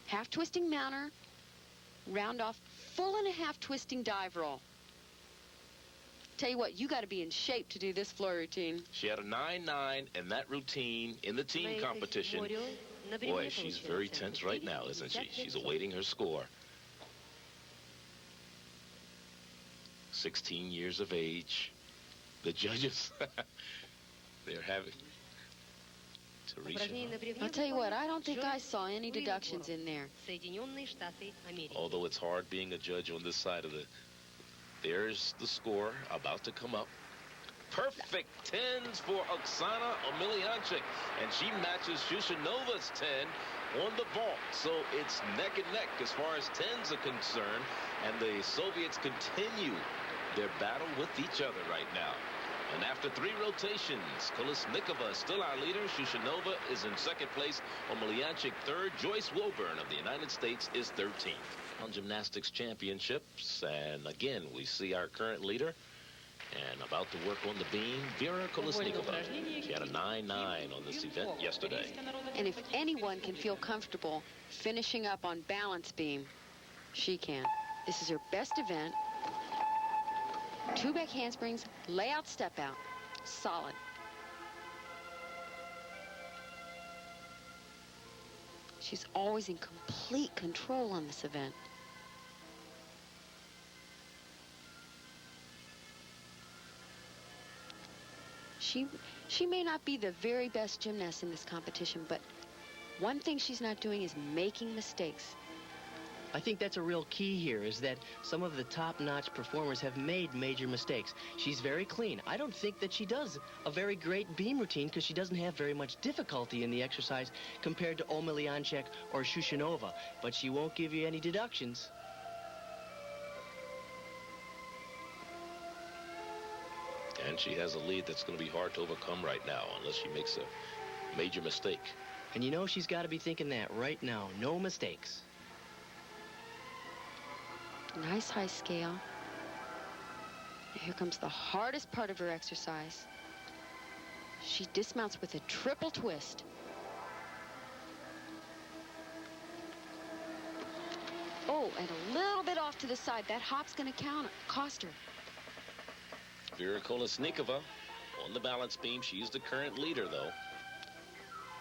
Half twisting mounter, round off, full and a half twisting dive roll. Tell you what, you got to be in shape to do this floor routine. She had a 9-9 in that routine in the team competition. Boy, she's very tense right now, isn't she? She's awaiting her score. 16 years of age. The judges, they're having... Teresa. I'll tell you what, I don't think I saw any deductions in there. Although it's hard being a judge on this side of the... There's the score about to come up. Perfect 10s for Oksana Omelyanchik. And she matches Shushanova's 10 on the vault. So it's neck and neck as far as 10s are concerned. And the Soviets continue their battle with each other right now. And after 3 rotations, Kalisnikova is still our leader. Shushanova is in second place. Omelyanchik third. Joyce Wilborn of the United States is 13th. On gymnastics championships, and again, we see our current leader. And about to work on the beam, Vera Kolesnikova. She had a 9-9 on this event yesterday. And if anyone can feel comfortable finishing up on balance beam, she can. This is her best event. 2 back handsprings, layout, step out. Solid. She's always in complete control on this event. She may not be the very best gymnast in this competition, but one thing she's not doing is making mistakes. I think that's a real key here, is that some of the top-notch performers have made major mistakes. She's very clean. I don't think that she does a very great beam routine because she doesn't have very much difficulty in the exercise compared to Omelyanchik or Shushanova, but she won't give you any deductions. And she has a lead that's going to be hard to overcome right now unless she makes a major mistake. And you know she's got to be thinking that right now. No mistakes. Nice high scale. Here comes the hardest part of her exercise. She dismounts with a triple twist. Oh, and a little bit off to the side. That hop's going to cost her. Vera Kolesnikova on the balance beam. She's the current leader, though.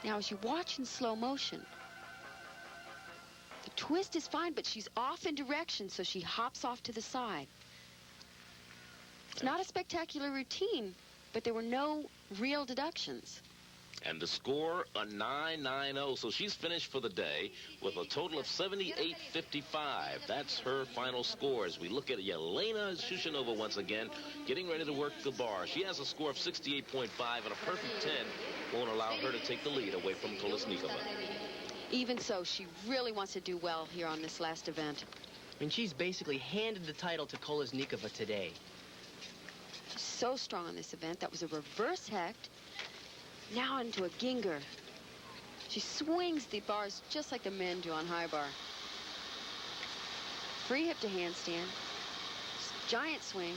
Now, as you watch in slow motion, the twist is fine, but she's off in direction, so she hops off to the side. It's not a spectacular routine, but there were no real deductions. And the score, a 9.90. So she's finished for the day with a total of 78.55. That's her final score as we look at Elena Shushanova once again, getting ready to work the bar. She has a score of 68.5, and a perfect 10 won't allow her to take the lead away from Kolesnikova. Even so, she really wants to do well here on this last event. I mean, she's basically handed the title to Kolesnikova today. She's so strong on this event. That was a reverse hecht. Now into a ginger. She swings the bars just like the men do on high bar. Free hip to handstand. Giant swing.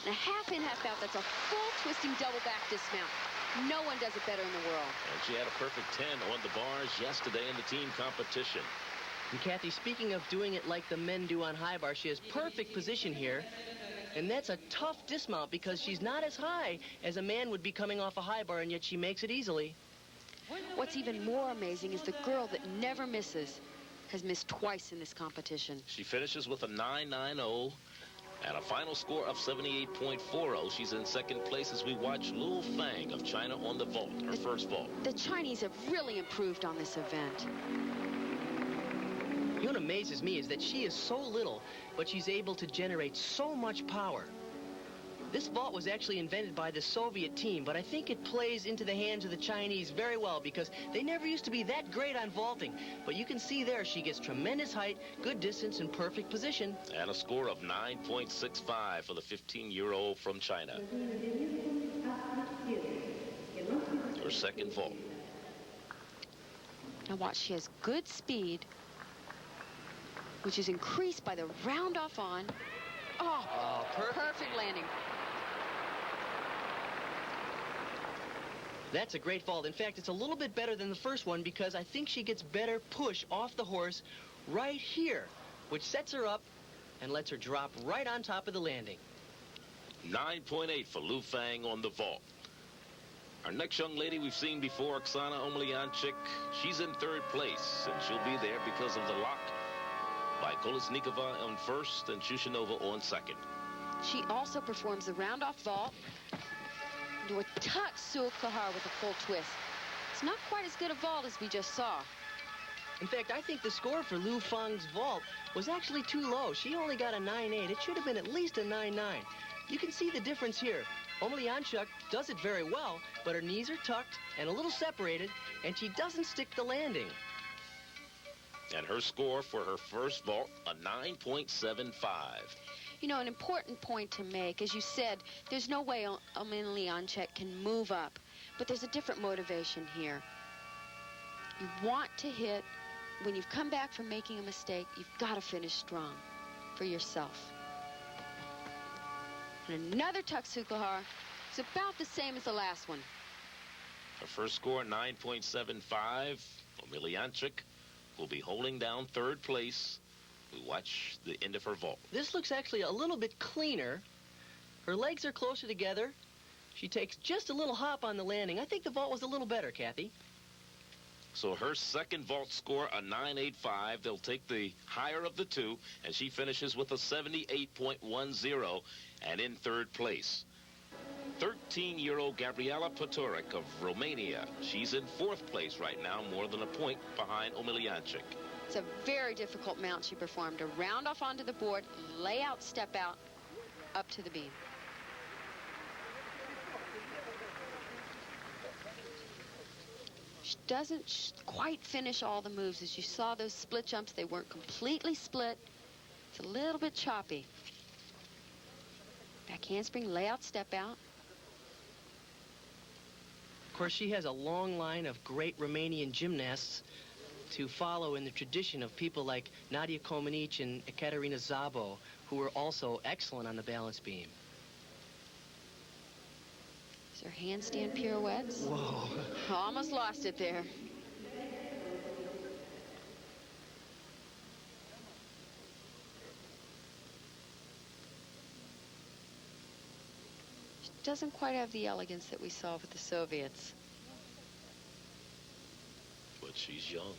And a half in, half out. That's a full twisting double back dismount. No one does it better in the world. And she had a perfect 10 on the bars yesterday in the team competition. And Kathy, speaking of doing it like the men do on high bar, she has perfect position here. And that's a tough dismount because she's not as high as a man would be coming off a high bar, and yet she makes it easily. What's even more amazing is the girl that never misses has missed twice in this competition. She finishes with a 9.90, And a final score of 78.40. She's in second place as we watch Lu Fang of China on the vault, her first vault. The Chinese have really improved on this event. You know what amazes me is that she is so little, but she's able to generate so much power. This vault was actually invented by the Soviet team, but I think it plays into the hands of the Chinese very well because they never used to be that great on vaulting. But you can see there she gets tremendous height, good distance, and perfect position. And a score of 9.65 for the 15-year-old from China. Her second vault. Now watch, she has good speed, which is increased by the round off on. Oh, perfect landing. That's a great vault. In fact, it's a little bit better than the first one because I think she gets better push off the horse right here, which sets her up and lets her drop right on top of the landing. 9.8 for Lu Fang on the vault. Our next young lady we've seen before, Omelyanchik. She's in third place, and she'll be there because of the lock by Kolesnikova on first and Shushanova on second. She also performs the round-off vault into a tuck-sukahar with a full twist. It's not quite as good a vault as we just saw. In fact, I think the score for Lu Fang's vault was actually too low. She only got a 9.8. It should have been at least a 9.9. You can see the difference here. Omelyanchik does it very well, but her knees are tucked and a little separated, and she doesn't stick the landing. And her score for her first vault, a 9.75. You know, an important point to make, as you said, there's no way Omelyanchik can move up, but there's a different motivation here. You want to hit, when you've come back from making a mistake, you've got to finish strong for yourself. And another tuck-sukahar. It's about the same as the last one. Her first score, 9.75. Omelyanchik will be holding down third place. We watch the end of her vault. This looks actually a little bit cleaner. Her legs are closer together. She takes just a little hop on the landing. I think the vault was a little better, Kathy. So her second vault score, a 9.85. They'll take the higher of the two, and she finishes with a 78.10 and in third place. 13-year-old Gabriela Potorac of Romania. She's in fourth place right now, more than a point behind Omelyanchik. It's a very difficult mount she performed. A round off onto the board, lay out, step out, up to the beam. She doesn't quite finish all the moves. As you saw those split jumps, they weren't completely split. It's a little bit choppy. Back handspring, lay out, step out. Of course, she has a long line of great Romanian gymnasts to follow in the tradition of people like Nadia Comaneci and Ekaterina Szabo, who were also excellent on the balance beam. Is there handstand pirouettes? Whoa. Almost lost it there. She doesn't quite have the elegance that we saw with the Soviets. But she's young.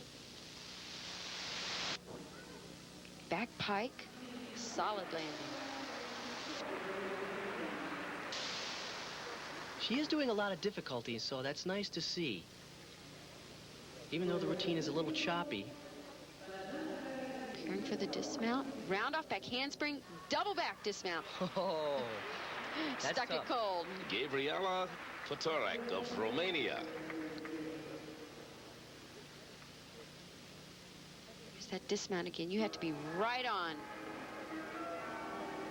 Back pike, solid landing. She is doing a lot of difficulties, so that's nice to see. Even though the routine is a little choppy. Preparing for the dismount. Round off, back handspring, double back dismount. Oh, that's Stuck tough. it cold. Gabriela Potorac of Romania. There's that dismount again. You have to be right on.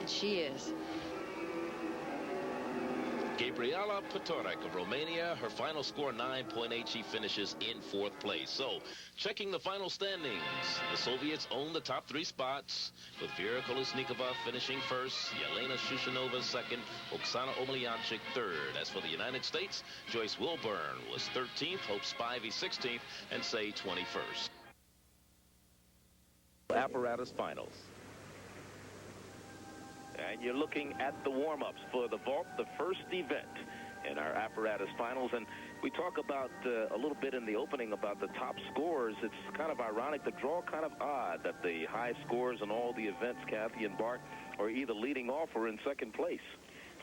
And she is. Gabriela Potorac of Romania, her final score 9.8. She finishes in fourth place. So, checking the final standings, the Soviets own the top three spots, with Vera Kolesnikova finishing first, Yelena Shushanova second, Oksana Omelyanchik third. As for the United States, Joyce Wilborn was 13th, Hope Spivey 16th, and Say 21st. Apparatus finals. And you're looking at the warm-ups for the vault, the first event in our apparatus finals. And we talk about a little bit in the opening about the top scorers. It's kind of ironic, the draw kind of odd that the high scores in all the events, Kathy and Bart, are either leading off or in second place.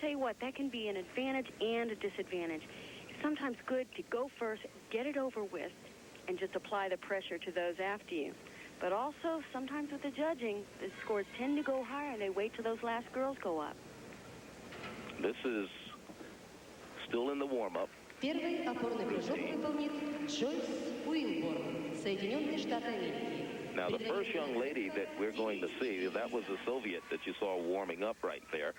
Tell you what, that can be an advantage and a disadvantage. It's sometimes good to go first, get it over with, and just apply the pressure to those after you. But also, sometimes with the judging, the scores tend to go higher, and they wait till those last girls go up. This is still in the warm-up. Первый опорный прыжок выполнит Джойс Уилборн, Соединенные Штаты Америки. Now, the first young lady that we're going to see, that was the Soviet that you saw warming up right there.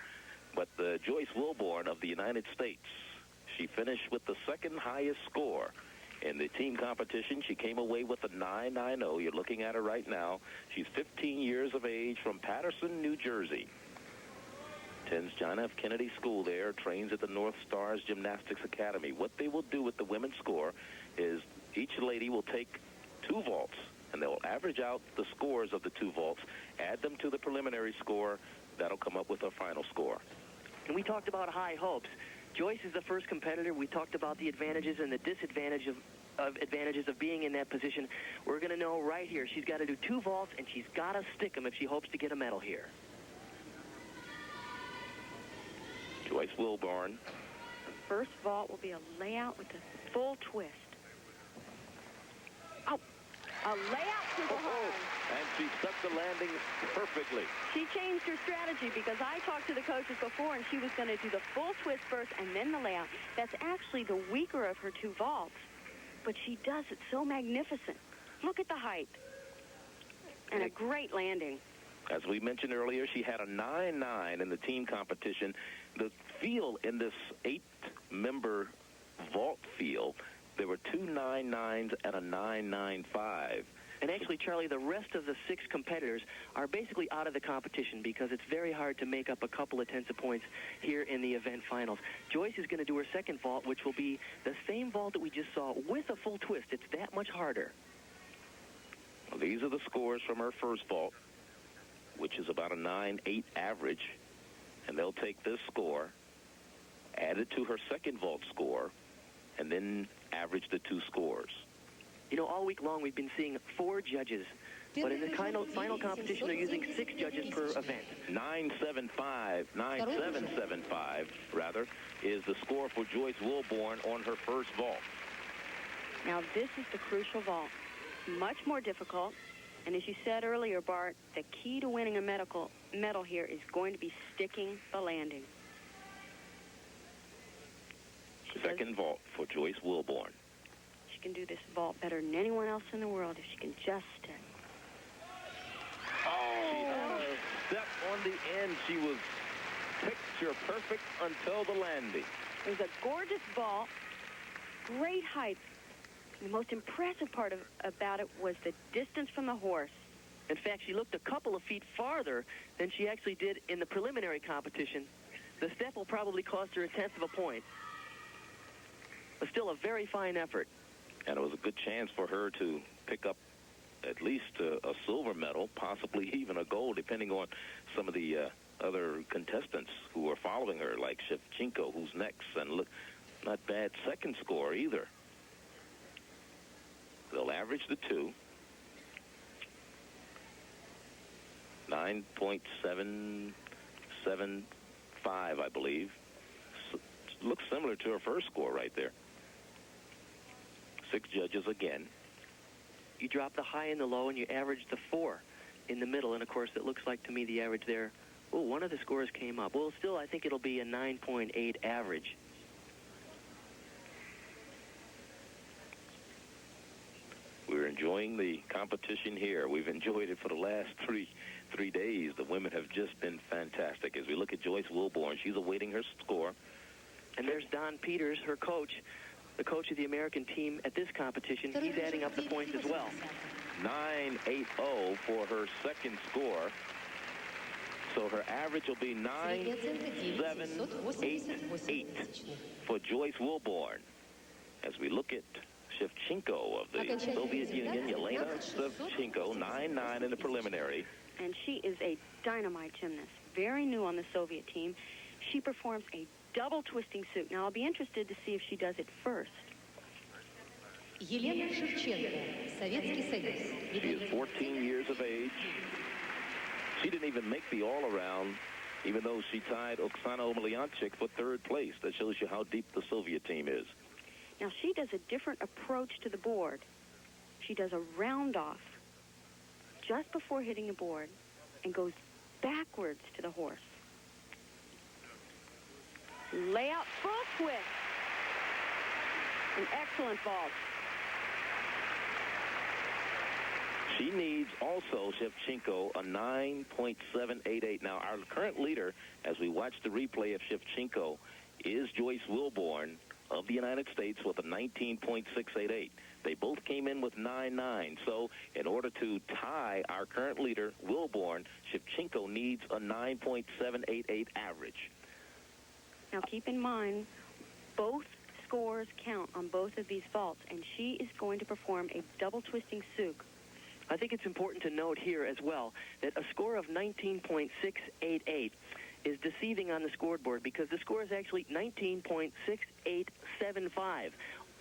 But Joyce Wilborn of the United States, she finished with the second highest score. In the team competition, she came away with a 9.90. You're looking at her right now. She's 15 years of age from Paterson, New Jersey. Attends John F. Kennedy School there, trains at the North Stars Gymnastics Academy. What they will do with the women's score is each lady will take 2 vaults, and they'll average out the scores of the 2 vaults, add them to the preliminary score. That'll come up with a final score. And we talked about high hopes. Joyce is the first competitor. We talked about the advantages and the disadvantages of being in that position. We're going to know right here. She's got to do 2 vaults, and she's got to stick them if she hopes to get a medal here. Joyce Wilborn. The first vault will be a layout with a full twist. Oh, a layout super high. And she stuck the landing perfectly. She changed her strategy because I talked to the coaches before, and she was going to do the full twist first and then the layout. That's actually the weaker of her 2 vaults, but she does it so magnificent. Look at the height. And a great landing. As we mentioned earlier, she had a 9.9 in the team competition. The field in this 8-member vault field, there were 2 9.9s and a 9.95. And actually, Charlie, the rest of the 6 competitors are basically out of the competition because it's very hard to make up a couple of tenths of points here in the event finals. Joyce is going to do her second vault, which will be the same vault that we just saw with a full twist. It's that much harder. Well, these are the scores from her first vault, which is about a 9.8 average. And they'll take this score, add it to her second vault score, and then average the 2 scores. You know, all week long we've been seeing 4 judges, but in the final competition they're using 6 judges per event. 9.75, rather, is the score for Joyce Wilborn on her first vault. Now, this is the crucial vault. Much more difficult. And as you said earlier, Bart, the key to winning a medal here is going to be sticking the landing. Second vault for Joyce Wilborn. She can do this vault better than anyone else in the world if she can just stick. Oh! Step on the end. She was picture perfect until the landing. It was a gorgeous vault, great height. The most impressive part about it was the distance from the horse. In fact, she looked a couple of feet farther than she actually did in the preliminary competition. The step will probably cost her a tenth of a point. But still a very fine effort. And it was a good chance for her to pick up at least a silver medal, possibly even a gold, depending on some of the other contestants who are following her, like Shevchenko, who's next. And look, not bad second score either. They'll average the 2. 9.775, I believe. Looks similar to her first score right there. 6 judges again. You drop the high and the low, and you average the 4 in the middle. And, of course, it looks like to me the average there. Oh, one of the scores came up. Well, still, I think it'll be a 9.8 average. We're enjoying the competition here. We've enjoyed it for the last three days. The women have just been fantastic. As we look at Joyce Wilborn, she's awaiting her score. And there's Don Peters, her coach, the coach of the American team at this competition. He's adding up the points as well. 9.80 for her second score. So her average will be 9.788 for Joyce Wilborn. As we look at Shevchenko of the Soviet Union, Yelena Shevchenko, 9.9 in the preliminary. And she is a dynamite gymnast. very new on the Soviet team. She performs a double twisting suit. Now, I'll be interested to see if she does it first. Елена Шевченко, Советский Союз. She is 14 years of age. She didn't even make the all-around, even though she tied Oksana Omelyanchik for third place. That shows you how deep the Soviet team is. Now, she does a different approach to the board. She does a round-off just before hitting the board and goes backwards to the horse. Layout full twist. An excellent vault. She needs also, Shevchenko, a 9.788. Now, our current leader, as we watch the replay of Shevchenko, is Joyce Wilborn of the United States with a 19.688. They both came in with 9.9. So, in order to tie our current leader, Wilborn, Shevchenko needs a 9.788 average. Now, keep in mind, both scores count on both of these vaults, and she is going to perform a double twisting souk. I think it's important to note here as well that a score of 19.688 is deceiving on the scoreboard because the score is actually 19.6875.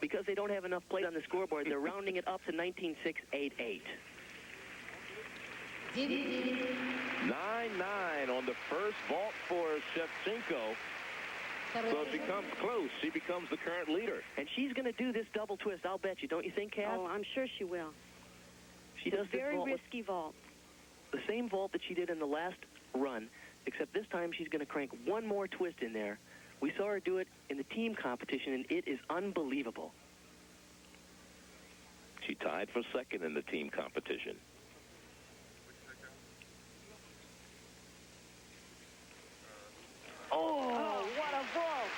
Because they don't have enough plate on the scoreboard, they're rounding it up to 19.688. 9.9 on the first vault for Shevchenko. So it becomes close. She becomes the current leader. And she's going to do this double twist, I'll bet you. Don't you think, Kath? Oh, I'm sure she will. She does this very vault risky vault. The same vault that she did in the last run, except this time she's going to crank one more twist in there. We saw her do it in the team competition, and it is unbelievable. She tied for second in the team competition. Oh, what a vault!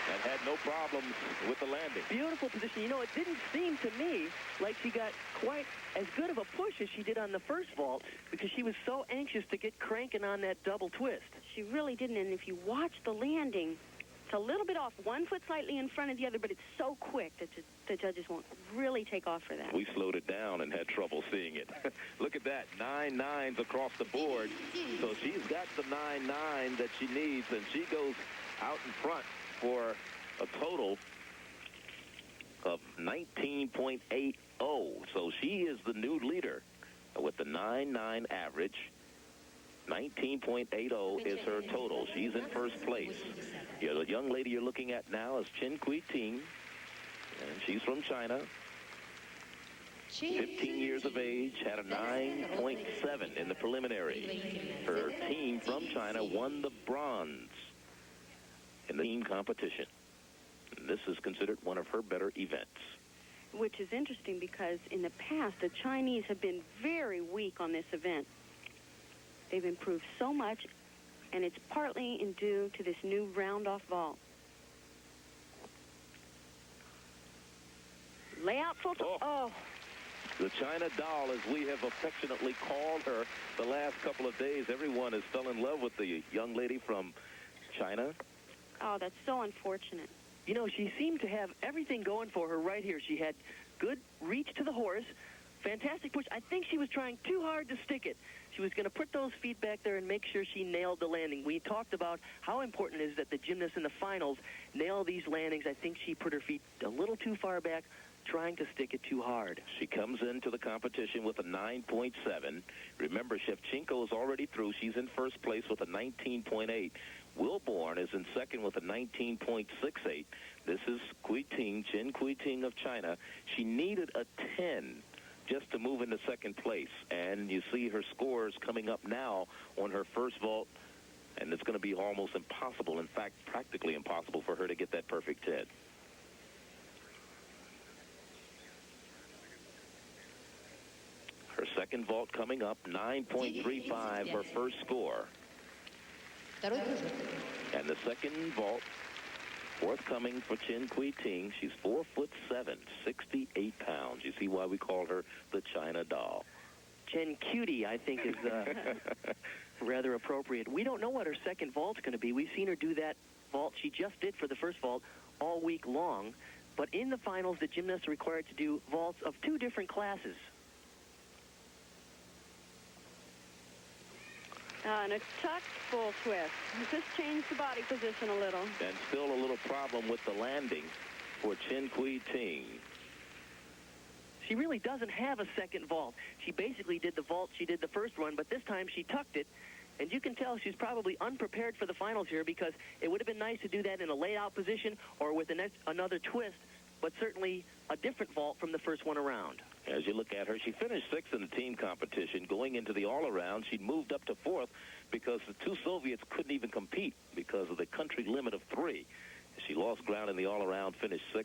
And had no problems with the landing. Beautiful position. You know, it didn't seem to me like she got quite as good of a push as she did on the first vault because she was so anxious to get cranking on that double twist. She really didn't, and if you watch the landing, it's a little bit off, one foot slightly in front of the other, but it's so quick that the judges won't really take off for that. We slowed it down and had trouble seeing it. Look at that, 9 nines across the board. So she's got the 9.9 that she needs, and she goes out in front for a total of 19.80. So she is the new leader with the 9.9 average. 19.80 is her total. She's in first place. The young lady you're looking at now is Chen Cuiting, and she's from China. 15 years of age, had a 9.7 in the preliminary. Her team from China won the bronze in the team competition. And this is considered one of her better events. Which is interesting because in the past, the Chinese have been very weak on this event. They've improved so much, and it's partly due to this new round-off vault. Layout full. Oh. The China doll, as we have affectionately called her the last couple of days. Everyone has fell in love with the young lady from China. Oh, that's so unfortunate. You know, she seemed to have everything going for her right here. She had good reach to the horse, fantastic push. I think she was trying too hard to stick it. She was going to put those feet back there and make sure she nailed the landing. We talked about how important it is that the gymnasts in the finals nail these landings. I think she put her feet a little too far back, trying to stick it too hard. She comes into the competition with a 9.7. Remember, Shevchenko is already through. She's in first place with a 19.8. Wilborn is in second with a 19.68. This is Cuiting, Chen Cuiting of China. She needed a 10 just to move into second place. And you see her scores coming up now on her first vault. And it's going to be almost impossible, in fact, practically impossible for her to get that perfect 10. Her second vault coming up, 9.35, her first score. And the second vault forthcoming for Chen Cuiting. She's 4'7", 68 pounds. You see why we call her the China doll. Chen Cuiting, I think, is rather appropriate. We don't know what her second vault's going to be. We've seen her do that vault she just did for the first vault all week long. But in the finals, the gymnasts are required to do vaults of 2 different classes. And a tucked full twist. Just changed the body position a little. And still a little problem with the landing for Chen Cuiting. She really doesn't have a second vault. She basically did the vault she did the first one, but this time she tucked it. And you can tell she's probably unprepared for the finals here, because it would have been nice to do that in a layout position or with another twist, but certainly a different vault from the first one around. As you look at her, she finished 6th in the team competition. Going into the all-around, she moved up to 4th because the two Soviets couldn't even compete because of the country limit of 3. She lost ground in the all-around, finished 6th.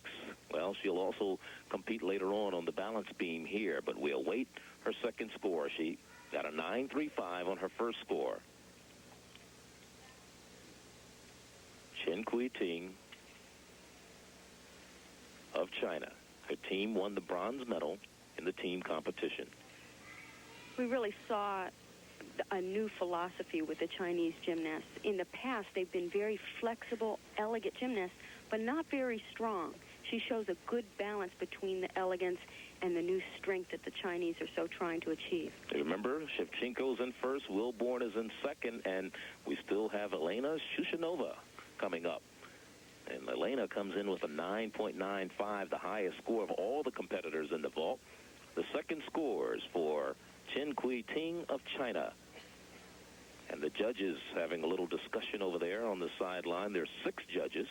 Well, she'll also compete later on the balance beam here, but we'll await her second score. She got a 9.35 on her first score. Chen Cuiting of China. Her team won the bronze medal in the team competition. We really saw a new philosophy with the Chinese gymnasts. In the past, they've been very flexible, elegant gymnasts, but not very strong. She shows a good balance between the elegance and the new strength that the Chinese are so trying to achieve. Remember, Shevchenko's in first, Wilborn is in second, and we still have Elena Shushanova coming up. And Elena comes in with a 9.95, the highest score of all the competitors in the vault. The second scores for Chen Cuiting of China. And the judges having a little discussion over there on the sideline. There's 6 judges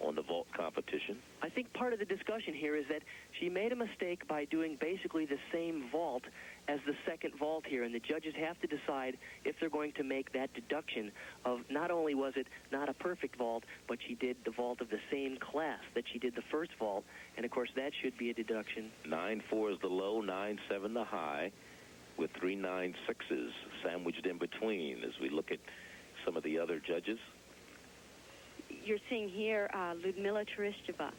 on the vault competition. I think part of the discussion here is that she made a mistake by doing basically the same vault as the second vault here, and the judges have to decide if they're going to make that deduction of not only was it not a perfect vault, but she did the vault of the same class that she did the first vault, and of course that should be a deduction. 9.4 is the low, 9.7 the high, with 3 9.6s sandwiched in between as we look at some of the other judges. You're seeing here Lyudmila Tereshcheva,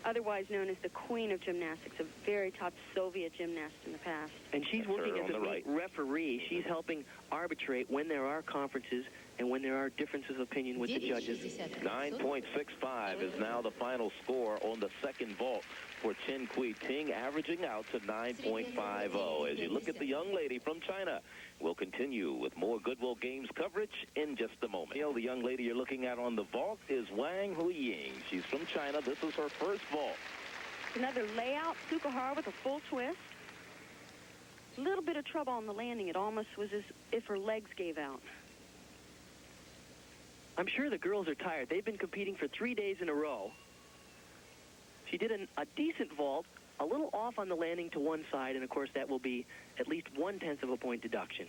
otherwise known as the Queen of Gymnastics, a very top Soviet gymnast in the past. And she's working as a referee. She's helping arbitrate when there are conferences and when there are differences of opinion with the judges. 9.65 is now the final score on the second vault for Chen Cuiting, averaging out to 9.50. As you look at the young lady from China, we'll continue with more Goodwill Games coverage in just a moment. The young lady you're looking at on the vault is Wang Huiying. She's from China. This is her first vault. Another layout, Tsukahara with a full twist. A little bit of trouble on the landing. It almost was as if her legs gave out. I'm sure the girls are tired. They've been competing for 3 days in a row. She did a decent vault, a little off on the landing to one side, and of course that will be at least 1/10 of a point deduction.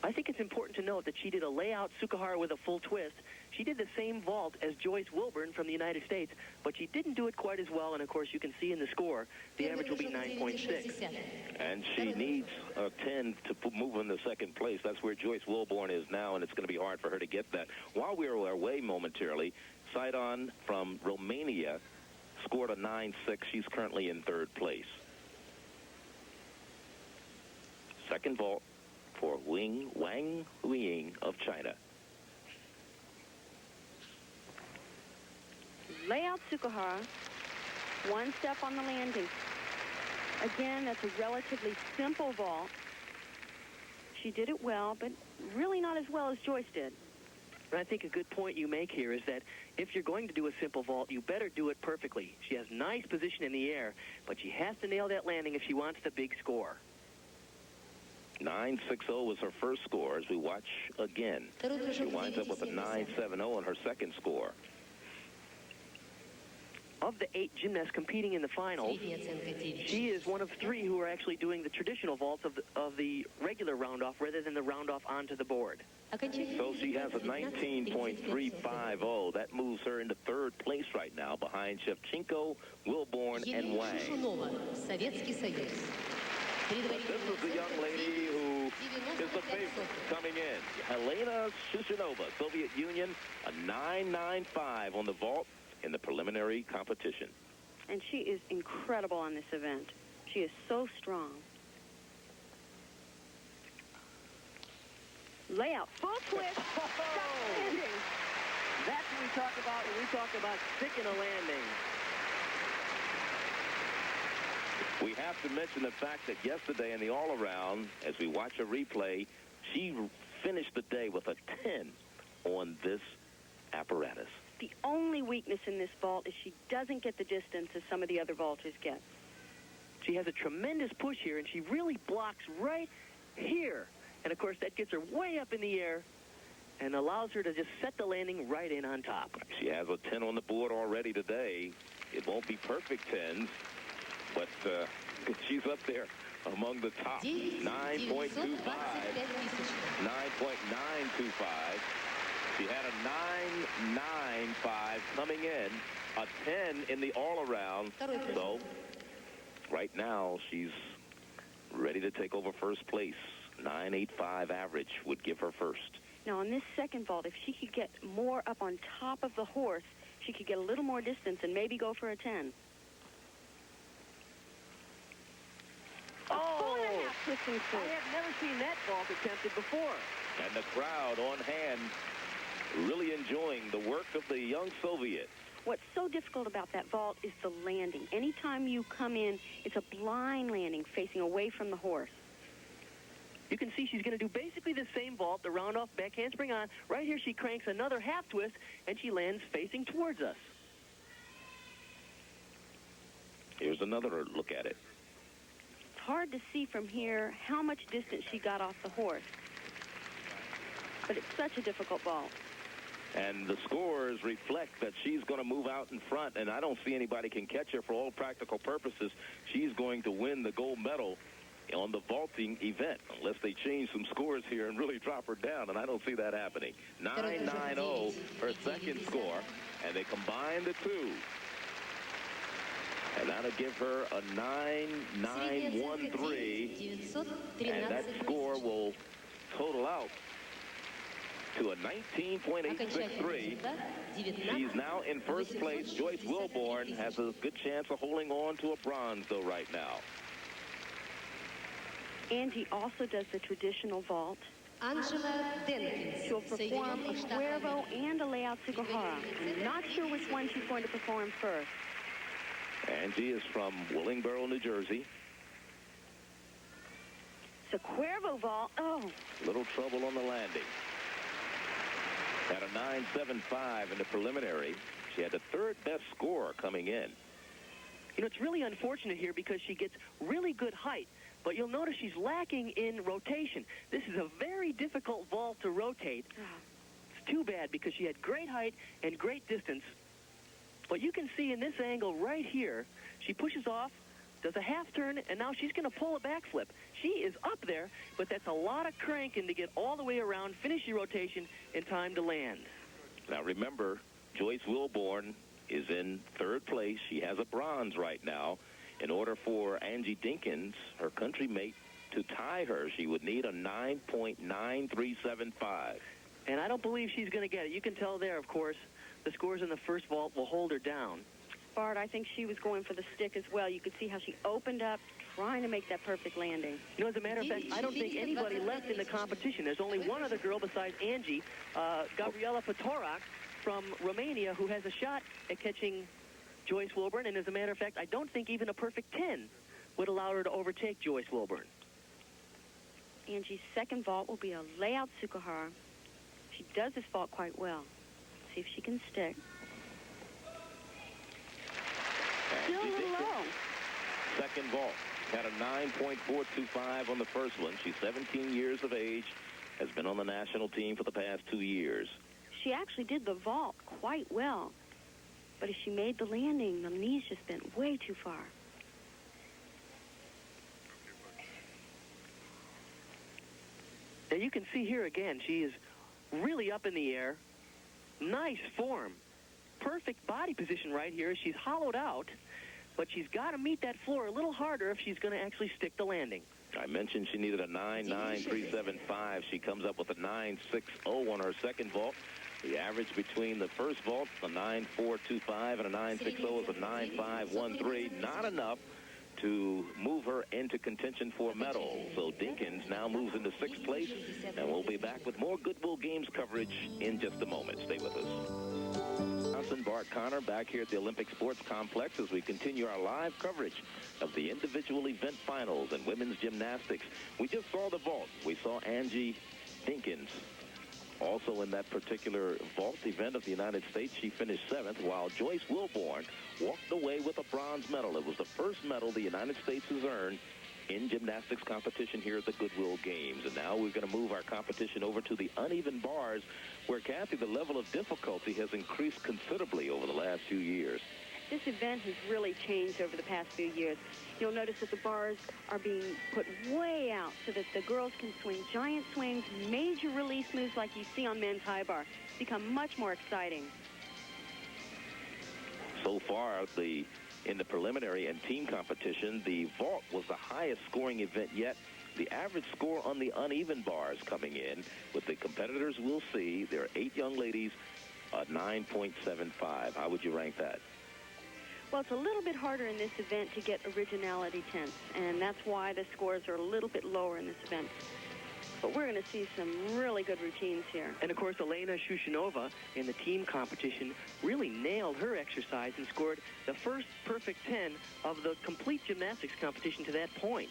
I think it's important to note that she did a layout Tsukahara with a full twist. She did the same vault as Joyce Wilborn from the United States, but she didn't do it quite as well, and of course you can see in the score, the average will be 9.6. And she needs a 10 to move in the second place. That's where Joyce Wilborn is now, and it's going to be hard for her to get that. While we were away momentarily, Sidon from Romania scored a 9.6. She's currently in 3rd place. Second vault for Wang Huiying of China. Layout Tsukahara, 1 step on the landing. Again, that's a relatively simple vault. She did it well, but really not as well as Joyce did. And I think a good point you make here is that if you're going to do a simple vault, you better do it perfectly. She has nice position in the air, but she has to nail that landing if she wants the big score. 9.60 was her first score. As we watch again, she winds up with a 9.70 on her second score. Of the 8 gymnasts competing in the finals, she is one of 3 who are actually doing the traditional vaults of the regular round-off rather than the round-off onto the board. So she has a 19.350. That moves her into 3rd place right now behind Shevchenko, Wilborn, and Wang. But this is the young lady who is the favorite coming in. Elena Shushanova, Soviet Union, a 9.95 on the vault in the preliminary competition. And she is incredible on this event. She is so strong. Layout, full twist, stop landing. That's what we talk about when we talk about sticking a landing. We have to mention the fact that yesterday in the all-around, as we watch a replay, she finished the day with a 10 on this apparatus. The only weakness in this vault is she doesn't get the distance as some of the other vaulters get. She has a tremendous push here, and she really blocks right here. And, of course, that gets her way up in the air and allows her to just set the landing right in on top. She has a 10 on the board already today. It won't be perfect 10s, but she's up there among the top. 9.25, 9.925. She had a 9.95 coming in, a 10 in the all-around. So right now she's ready to take over first place. 9.85 average would give her first. Now, on this second vault, if she could get more up on top of the horse, she could get a little more distance and maybe go for a 10. Oh! Twisting I have never seen that vault attempted before. And the crowd on hand really enjoying the work of the young Soviet. What's so difficult about that vault is the landing. Anytime you come in, it's a blind landing facing away from the horse. You can see she's going to do basically the same vault, the round off back handspring on. Right here she cranks another half twist, and she lands facing towards us. Here's another look at it. It's hard to see from here how much distance she got off the horse. But it's such a difficult vault. And the scores reflect that she's going to move out in front, and I don't see anybody can catch her for all practical purposes. She's going to win the gold medal on the vaulting event, unless they change some scores here and really drop her down, and I don't see that happening. 9.90, her second score, and they combine the two. And that'll give her a 9.913, and that score will total out to a 19.863. She's now in first place. Joyce Wilborn has a good chance of holding on to a bronze, though, right now. Angie also does the traditional vault. She'll perform a Cuervo and a layout Sugihara. I'm not sure which one she's going to perform first. Angie is from Willingboro, New Jersey. It's a Cuervo vault. Oh. Little trouble on the landing. Had a 9.75 in the preliminary. She had the third best score coming in. You know, it's really unfortunate here because she gets really good height, but you'll notice she's lacking in rotation. This is a very difficult vault to rotate. It's too bad because she had great height and great distance. But you can see in this angle right here, she pushes off, does a half turn, and now she's going to pull a backflip. She is up there, but that's a lot of cranking to get all the way around, finish your rotation in time to land. Now remember, Joyce Wilborn is in third place. She has a bronze right now. In order for Angie Dinkins, her country mate, to tie her, she would need a 9.9375. And I don't believe she's going to get it. You can tell there, of course, the scores in the first vault will hold her down. Bart, I think she was going for the stick as well. You could see how she opened up, trying to make that perfect landing. You know, as a matter of fact, I don't think anybody left in the competition. There's only one other girl besides Angie, Gabriela Potorac from Romania, who has a shot at catching Joyce Wilborn. And as a matter of fact, I don't think even a perfect 10 would allow her to overtake Joyce Wilborn. Angie's second vault will be a layout Sukihara. She does this vault quite well. See if she can stick. Still a little low. Second vault. Had a 9.425 on the first one. She's 17 years of age, has been on the national team for the past 2 years. She actually did the vault quite well. But as she made the landing, the knees just bent way too far. Now you can see here again, she is really up in the air. Nice form. Perfect body position right here. She's hollowed out, but she's got to meet that floor a little harder if she's going to actually stick the landing. I mentioned she needed a 9.9375. She comes up with a 9.60 on her second vault. The average between the first vault, a 9.425, and a 9.60 is a 9.513. Not enough to move her into contention for a medal. So Dinkins now moves into sixth place, and we'll be back with more Goodwill Games coverage in just a moment. Stay with us. Wilson, Bart Connor, back here at the Olympic Sports Complex as we continue our live coverage of the individual event finals in women's gymnastics. We just saw the vault. We saw Angie Dinkins. Also in that particular vault event of the United States, she finished 7th, while Joyce Wilborn walked away with a bronze medal. It was the first medal the United States has earned in gymnastics competition here at the Goodwill Games. And now we're going to move our competition over to the uneven bars, where, Kathy, the level of difficulty has increased considerably over the last few years. This event has really changed over the past few years. You'll notice that the bars are being put way out so that the girls can swing giant swings, major release moves like you see on men's high bar. It's become much more exciting. So far, in the preliminary and team competition, the vault was the highest scoring event yet. The average score on the uneven bars coming in with the competitors we'll see, there are 8 young ladies, 9.75. How would you rank that? Well, it's a little bit harder in this event to get originality tenths, and that's why the scores are a little bit lower in this event. But we're going to see some really good routines here. And, of course, Elena Shushanova in the team competition really nailed her exercise and scored the first perfect 10 of the complete gymnastics competition to that point.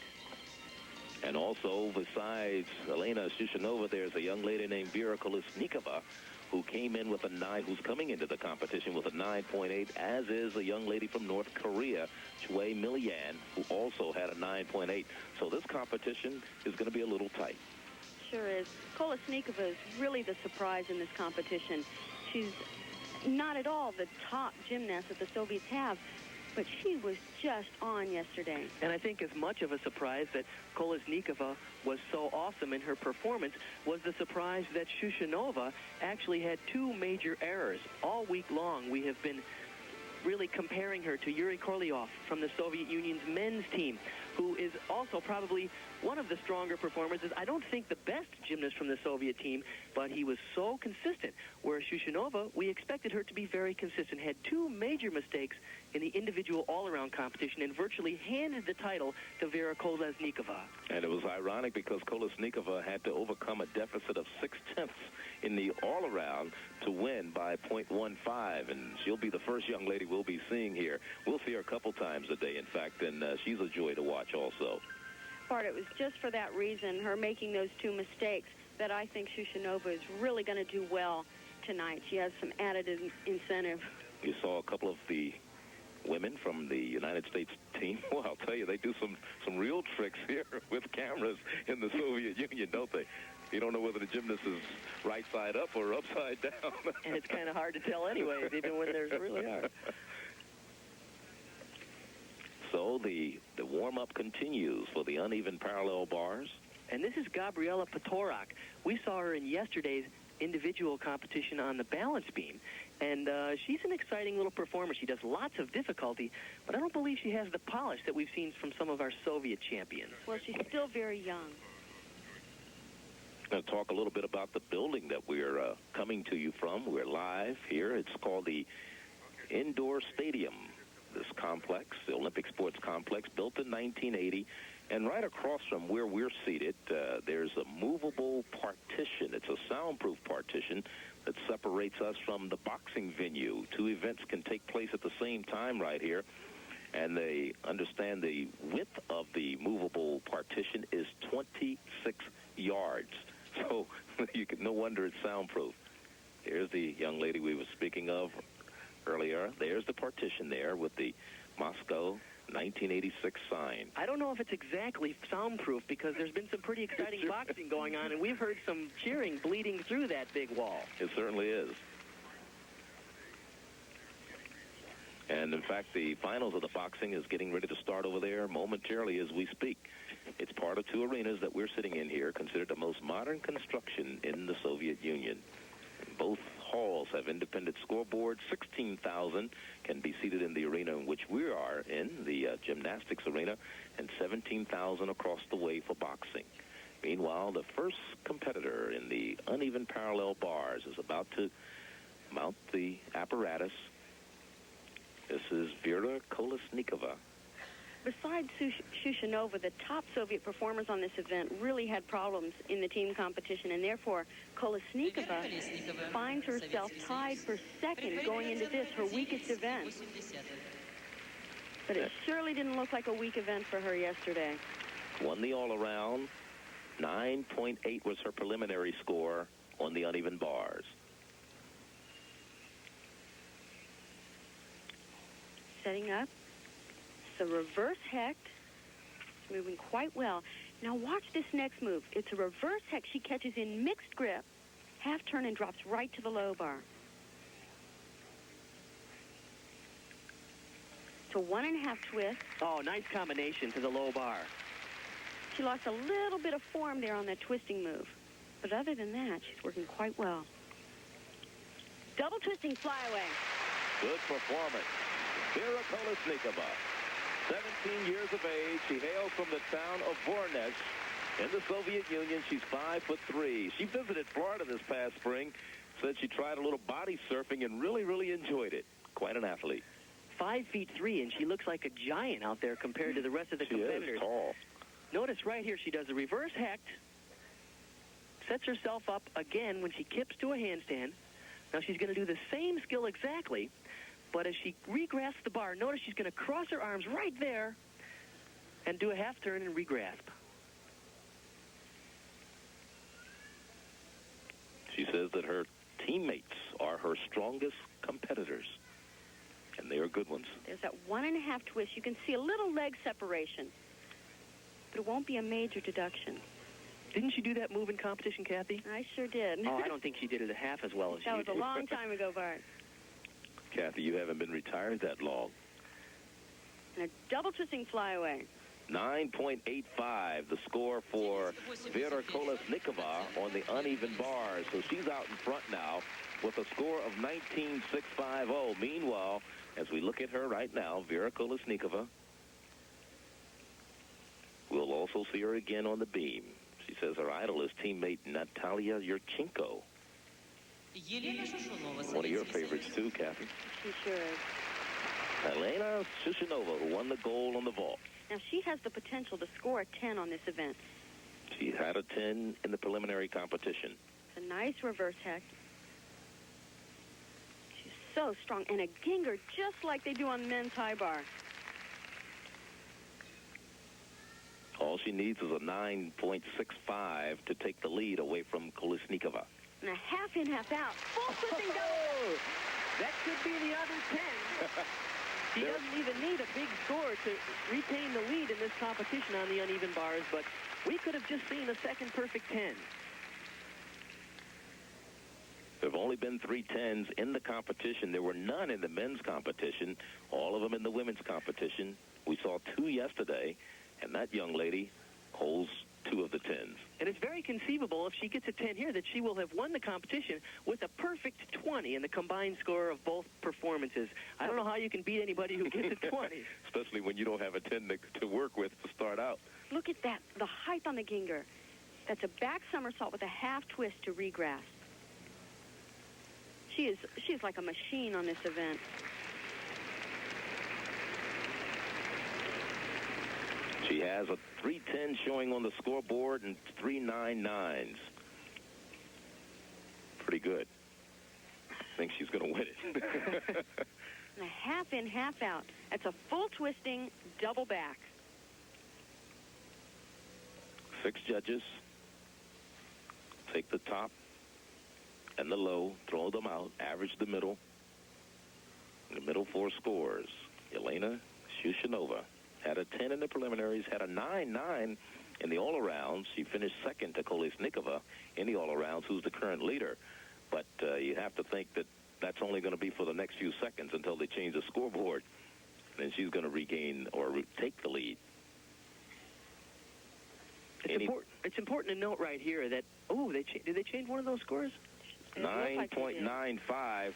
And also, besides Elena Shushanova, there's a young lady named Vera Kolesnikova who came in with a 9, who's coming into the competition with a 9.8, as is a young lady from North Korea, Chwe Milhyan, who also had a 9.8. So this competition is going to be a little tight. Sure is. Kolesnikova is really the surprise in this competition. She's not at all the top gymnast that the Soviets have, but she was just on yesterday. And I think as much of a surprise that Kolesnikova was so awesome in her performance was the surprise that Shushanova actually had 2 major errors. All week long, we have been really comparing her to Yuri Korleov from the Soviet Union's men's team, who is also probably one of the stronger performers. I don't think the best gymnast from the Soviet team, but he was so consistent. Whereas Shushanova, we expected her to be very consistent, had 2 major mistakes in the individual all-around competition and virtually handed the title to Vera Kolesnikova. And it was ironic because Kolesnikova had to overcome a deficit of 0.6 in the all-around to win by 0.15, and she'll be the first young lady we'll be seeing here. We'll see her a couple times a day, in fact, and she's a joy to watch also. Bart, it was just for that reason, her making those 2 mistakes, that I think Shushanova is really going to do well tonight. She has some added incentive. You saw a couple of the women from the United States team. Well, I'll tell you, they do some real tricks here with cameras in the Soviet Union, don't they? You don't know whether the gymnast is right side up or upside down. And it's kind of hard to tell anyways, even when there's really hard. So the warm-up continues for the uneven parallel bars. And this is Gabriela Potorac. We saw her in yesterday's individual competition on the balance beam. And she's an exciting little performer. She does lots of difficulty, but I don't believe she has the polish that we've seen from some of our Soviet champions. Well, she's still very young. I'm going to talk a little bit about the building that we're coming to you from. We're live here. It's called the Indoor Stadium. This complex, the Olympic Sports Complex, built in 1980. And right across from where we're seated, there's a movable partition. It's a soundproof partition that separates us from the boxing venue. 2 events can take place at the same time right here. And they understand the width of the movable partition is 26 yards. So no wonder it's soundproof. Here's the young lady we were speaking of earlier. There's the partition there with the Moscow 1986 sign. I don't know if it's exactly soundproof because there's been some pretty exciting boxing going on, and we've heard some cheering bleeding through that big wall. It certainly is. And, in fact, the finals of the boxing is getting ready to start over there momentarily as we speak. It's part of 2 arenas that we're sitting in here, considered the most modern construction in the Soviet Union. Both halls have independent scoreboards. 16,000 can be seated in the arena in which we are in, the gymnastics arena, and 17,000 across the way for boxing. Meanwhile, the first competitor in the uneven parallel bars is about to mount the apparatus. This is Vera Kolesnikova. Besides Shushanova, the top Soviet performers on this event really had problems in the team competition, and therefore Kolesnikova finds herself tied for second going into this, her weakest event. But it surely didn't look like a weak event for her yesterday. Won the all-around. 9.8 was her preliminary score on the uneven bars. Setting up. It's a reverse hecht. It's moving quite well. Now watch this next move. It's a reverse hecht. She catches in mixed grip, half turn, and drops right to the low bar. It's a 1.5 twist. Oh, nice combination to the low bar. She lost a little bit of form there on that twisting move. But other than that, she's working quite well. Double twisting flyaway. Good performance. Vera Kolesnikova, 17 years of age. She hails from the town of Voronezh in the Soviet Union. She's 5'3". She visited Florida this past spring. Said she tried a little body surfing and really enjoyed it. Quite an athlete. 5'3", and she looks like a giant out there compared to the rest of the competitors. She is tall. Notice right here, she does a reverse hecht, sets herself up again when she kips to a handstand. Now she's going to do the same skill exactly, but as she regrasps the bar, notice she's going to cross her arms right there and do a half turn and regrasp. She says that her teammates are her strongest competitors, and they are good ones. There's that 1.5 twist. You can see a little leg separation, but it won't be a major deduction. Didn't she do that move in competition, Kathy? I sure did. Oh, I don't think she did it half as well as that you was did. a long time ago, Bart. Kathy, you haven't been retired that long. And a double twisting flyaway. 9.85, the score for Vera Kolesnikova on the uneven bars. So she's out in front now with a score of 19.650. Meanwhile, as we look at her right now, Vera Kolesnikova, we'll also see her again on the beam. She says her idol is teammate Natalia Yurchenko. One of your favorites, too, Kathy. She sure is. Elena Shushanova, who won the gold on the vault. Now, she has the potential to score a 10 on this event. She had a 10 in the preliminary competition. It's a nice reverse hecht. She's so strong. And a ginger just like they do on the men's high bar. All she needs is a 9.65 to take the lead away from Kalisnikova. And a half in, half out. Full twisting double. That could be the other 10. She doesn't even need a big score to retain the lead in this competition on the uneven bars, but we could have just seen a second perfect 10. There have only been 3 10s in the competition. There were none in the men's competition, all of them in the women's competition. We saw 2 yesterday, and that young lady holds 2 of the 10s. And it's very conceivable if she gets a 10 here that she will have won the competition with a perfect 20 in the combined score of both performances. I don't know how you can beat anybody who gets a 20. Especially when you don't have a 10 to work with to start out. Look at that, the height on the ginger. That's a back somersault with a half twist to regrasp. She's like a machine on this event. She has a 310 showing on the scoreboard and 399s. Pretty good. I think she's going to win it. And a half in, half out. That's a full twisting double back. 6 judges. Take the top and the low, throw them out, average the middle. The middle 4 scores. Elena Shushanova had a 10 in the preliminaries, had a 9.9 in the all-arounds. She finished second to Kolesnikova in the all-arounds, who's the current leader. But you have to think that that's only going to be for the next few seconds until they change the scoreboard. Then she's going to regain or take the lead. It's important to note right here that, did they change one of those scores? 9.95,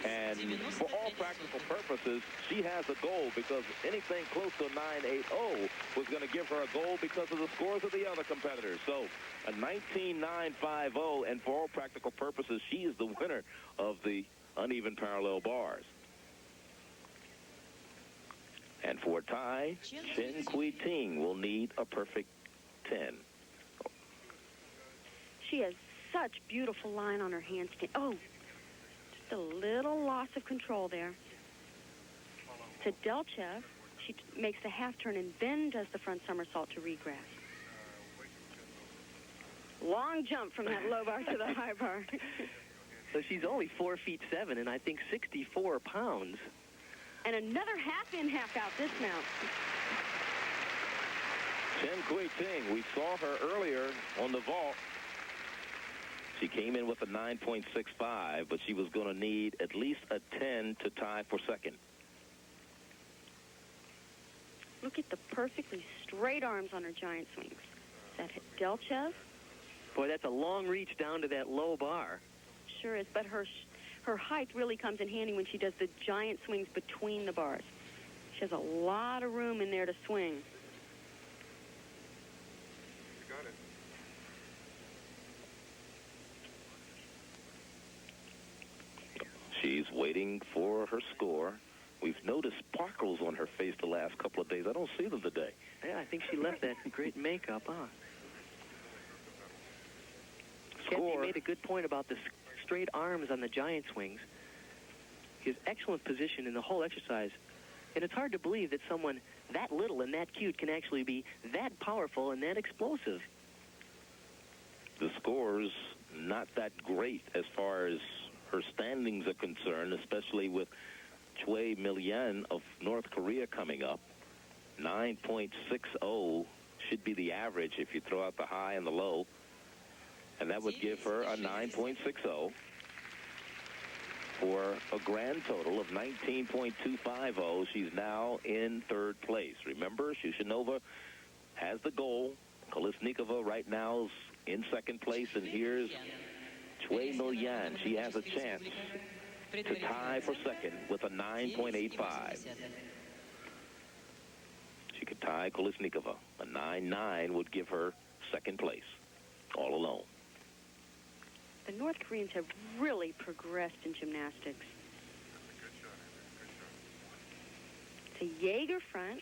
and for all practical purposes, she has a goal because anything close to 9.80 was going to give her a goal because of the scores of the other competitors. So a 19.950, and for all practical purposes, she is the winner of the uneven parallel bars. And for a tie, Chen Cuiting will need a perfect 10. She has such beautiful line on her handstand. Oh, just a little loss of control there. To Delchev, she makes the half turn and then does the front somersault to regress. Long jump from that low bar to the high bar. So she's only 4'7" and I think 64 pounds. And another half in, half out dismount. Chen Cuiting, we saw her earlier on the vault. She came in with a 9.65, but she was going to need at least a 10 to tie for second. Look at the perfectly straight arms on her giant swings. Is that Delchev? Boy, that's a long reach down to that low bar. Sure is, but her height really comes in handy when she does the giant swings between the bars. She has a lot of room in there to swing. You got it. She's waiting for her score. We've noticed sparkles on her face the last couple of days. I don't see them today. Yeah, I think she left that great makeup on. Kathy made a good point about the straight arms on the giant swings. His excellent position in the whole exercise. And it's hard to believe that someone that little and that cute can actually be that powerful and that explosive. The score's not that great as far as her standings are concerned, especially with Chwe Milhyan of North Korea coming up. 9.60 should be the average if you throw out the high and the low. And that would give her a 9.60 for a grand total of 19.250. She's now in third place. Remember, Shushanova has the goal. Kalisnikova right now is in second place. And here's Chwe Milhyan. She has a chance to tie for second with a 9.85. She could tie Kolesnikova. A 9.9 would give her second place, all alone. The North Koreans have really progressed in gymnastics. It's a Jaeger front.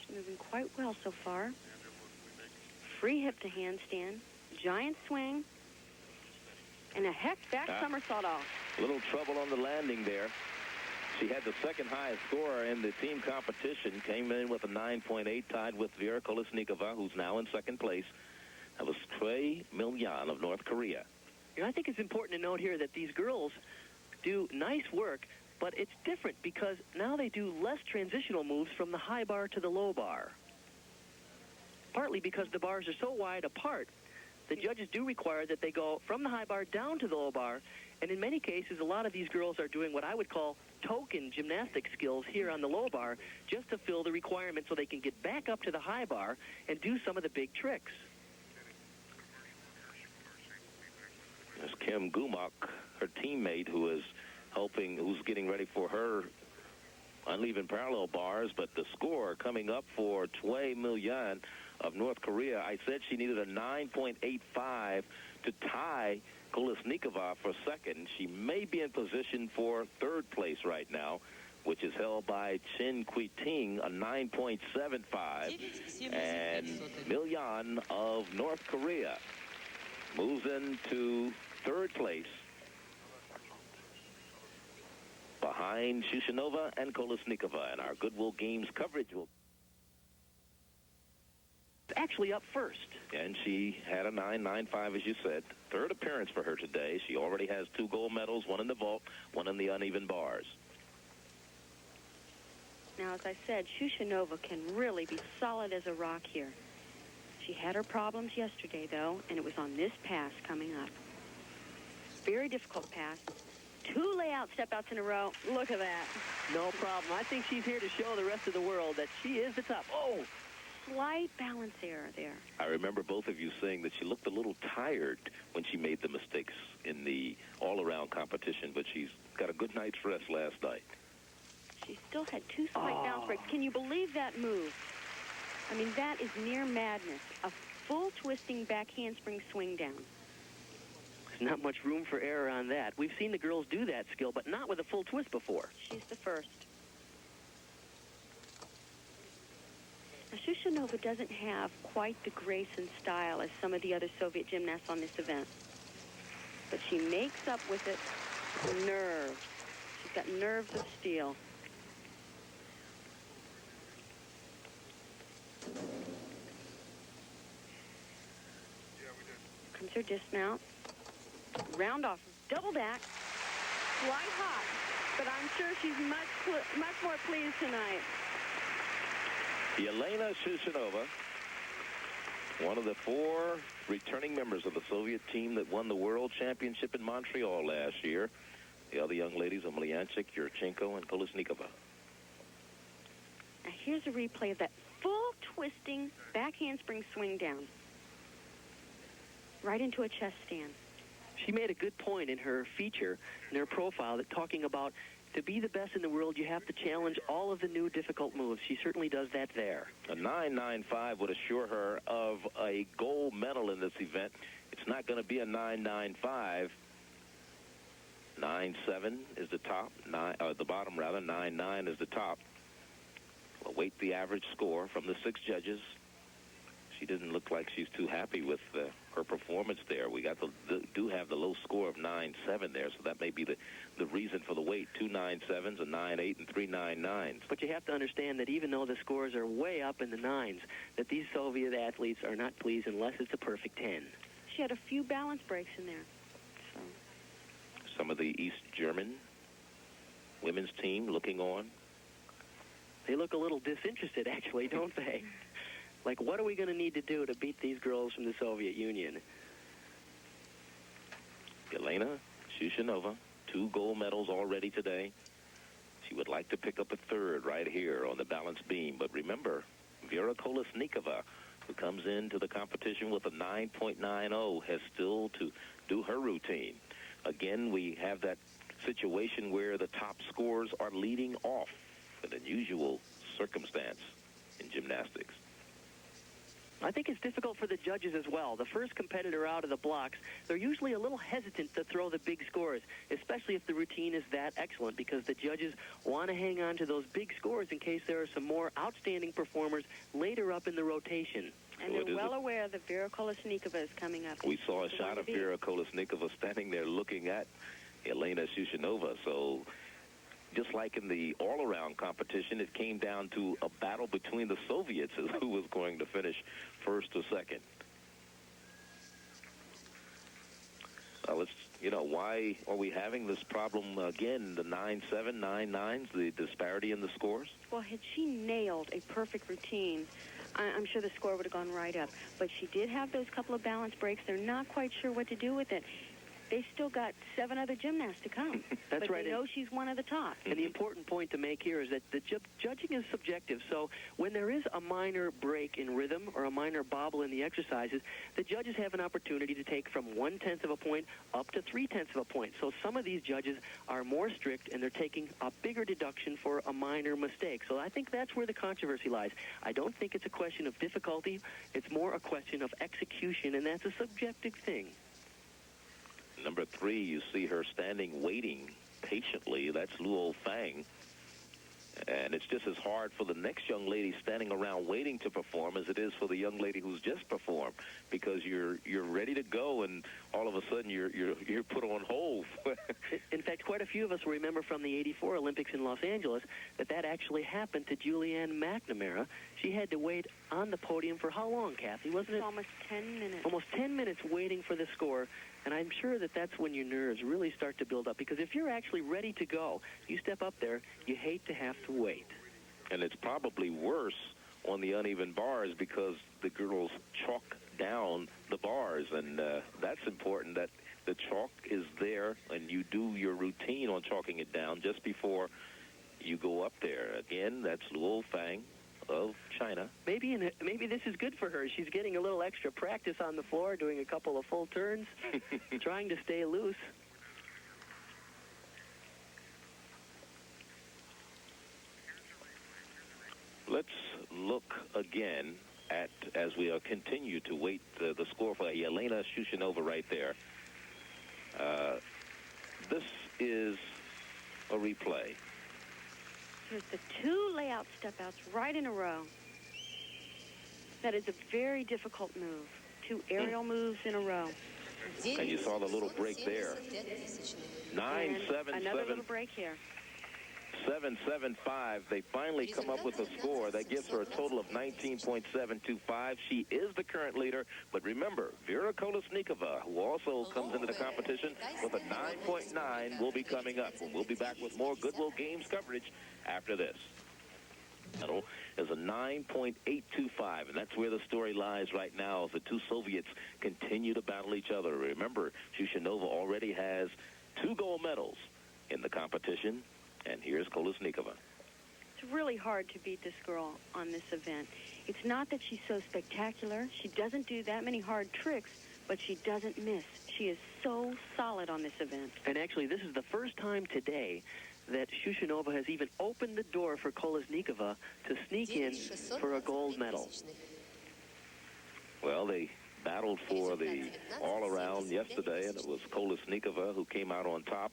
She's moving quite well so far. Free hip to handstand, giant swing, and a heck back somersault off. A little trouble on the landing there. She had the second highest score in the team competition, came in with a 9.8, tied with Vera Kolesnikova, who's now in second place. That was Chwe Milhyan of North Korea. You know, I think it's important to note here that these girls do nice work, but it's different because now they do less transitional moves from the high bar to the low bar. Partly because the bars are so wide apart, the judges do require that they go from the high bar down to the low bar, and in many cases, a lot of these girls are doing what I would call token gymnastic skills here on the low bar just to fill the requirement so they can get back up to the high bar and do some of the big tricks. There's Kim Gumok, her teammate, who is helping, who's getting ready for her uneven parallel bars, but the score coming up for Chwe Milhyan of North Korea, I said she needed a 9.85 to tie Kolesnikova for second. She may be in position for third place right now, which is held by Chen Cuiting, a 9.75. And Milhyan of North Korea moves into third place behind Shushanova and Kolesnikova. And our Goodwill Games coverage will actually up first. And she had a 9.95, as you said. Third appearance for her today. She already has 2 gold medals, one in the vault, one in the uneven bars. Now, as I said, Shushanova can really be solid as a rock here. She had her problems yesterday, though, and it was on this pass coming up. Very difficult pass. 2 layout step-outs in a row. Look at that. No problem. I think she's here to show the rest of the world that she is the top. Oh! Slight balance error there. I remember both of you saying that she looked a little tired when she made the mistakes in the all-around competition, but she's got a good night's rest last night. She still had 2 slight bounce breaks. Can you believe that move? I mean, that is near madness. A full twisting back handspring swing down. There's not much room for error on that. We've seen the girls do that skill, but not with a full twist before. She's the first. Now, Shushanova doesn't have quite the grace and style as some of the other Soviet gymnasts on this event. But she makes up with it nerve. She's got nerves of steel. Comes her dismount. Round off, double back, quite hot, but I'm sure she's much more pleased tonight. Yelena Shushanova, one of the 4 returning members of the Soviet team that won the World Championship in Montreal last year. The other young ladies, Omelyanchik, Yurchenko, and Kolesnikova. Now here's a replay of that full twisting back handspring swing down. Right into a chest stand. She made a good point in her feature, in her profile, that talking about to be the best in the world, you have to challenge all of the new difficult moves. She certainly does that there. A 9.95 would assure her of a gold medal in this event. It's not going to be a 9.95. 9.7 is the top, the bottom rather. 9.9 is the top. We'll await the average score from the 6 judges. She didn't look like she's too happy with her performance there. We do have the low score of 9.7 there, so that may be the reason for the wait. 2 9.7s, a 9.8, and 3 9.9s. But you have to understand that even though the scores are way up in the 9s, that these Soviet athletes are not pleased unless it's a perfect 10. She had a few balance breaks in there. So. Some of the East German women's team looking on. They look a little disinterested, actually, don't they? Like, what are we going to need to do to beat these girls from the Soviet Union? Yelena Shushanova, 2 gold medals already today. She would like to pick up a 3rd right here on the balance beam. But remember, Vera Kolesnikova, who comes into the competition with a 9.90, has still to do her routine. Again, we have that situation where the top scores are leading off, an unusual circumstance in gymnastics. I think it's difficult for the judges as well. The first competitor out of the blocks, they're usually a little hesitant to throw the big scores, especially if the routine is that excellent, because the judges want to hang on to those big scores in case there are some more outstanding performers later up in the rotation. And they're well aware that Vera Kolesnikova is coming up. We saw a shot of Vera Kolesnikova standing there looking at Yelena Shushanova. So just like in the all-around competition, it came down to a battle between the Soviets as who was going to finish first or second. Why are we having this problem again, the 9.7, 9.9s, the disparity in the scores? Well, had she nailed a perfect routine, I'm sure the score would have gone right up. But she did have those couple of balance breaks. They're not quite sure what to do with it. They've still got 7 other gymnasts to come. That's but right. They know she's one of the top. And the important point to make here is that the judging is subjective. So when there is a minor break in rhythm or a minor bobble in the exercises, the judges have an opportunity to take from 1/10 of a point up to 3/10 of a point. So some of these judges are more strict, and they're taking a bigger deduction for a minor mistake. So I think that's where the controversy lies. I don't think it's a question of difficulty. It's more a question of execution, and that's a subjective thing. Number 3, you see her standing, waiting patiently. That's Luo Fang. And it's just as hard for the next young lady standing around waiting to perform as it is for the young lady who's just performed, because you're ready to go, and all of a sudden you're put on hold. In fact, quite a few of us remember from the '84 Olympics in Los Angeles that actually happened to Julianne McNamara. She had to wait on the podium for how long, Kathy? Wasn't it? Almost 10 minutes. Almost 10 minutes waiting for the score. And I'm sure that that's when your nerves really start to build up, because if you're actually ready to go, you step up there, you hate to have to wait. And it's probably worse on the uneven bars because the girls chalk down the bars, and that's important that the chalk is there and you do your routine on chalking it down just before you go up there. Again, that's Luo Fang of China. Maybe this is good for her. She's getting a little extra practice on the floor, doing a couple of full turns, trying to stay loose. Let's look again at, as we continue to wait the score for Yelena Shushanova right there. This is a replay. There's the 2 layout step-outs right in a row. That is a very difficult move. 2 aerial moves in a row. And you saw the little break there. 9-7-7. Another little break here. 7-7-5. They finally come up with a score that gives her a total of 19.725. She is the current leader, but remember, Vera Kolesnikova, who also comes into the competition with a 9.9, will be coming up. We'll be back with more Goodwill Games coverage after this. Medal is a 9.825, and that's where the story lies right now as the 2 Soviets continue to battle each other. Remember, Shushanova already has 2 gold medals in the competition. And here's Kolesnikova. It's really hard to beat this girl on this event. It's not that she's so spectacular. She doesn't do that many hard tricks, but she doesn't miss. She is so solid on this event. And actually, this is the first time today that Shushanova has even opened the door for Kolesnikova to sneak in for a gold medal. Well, they battled for the all-around yesterday, and it was Kolesnikova who came out on top.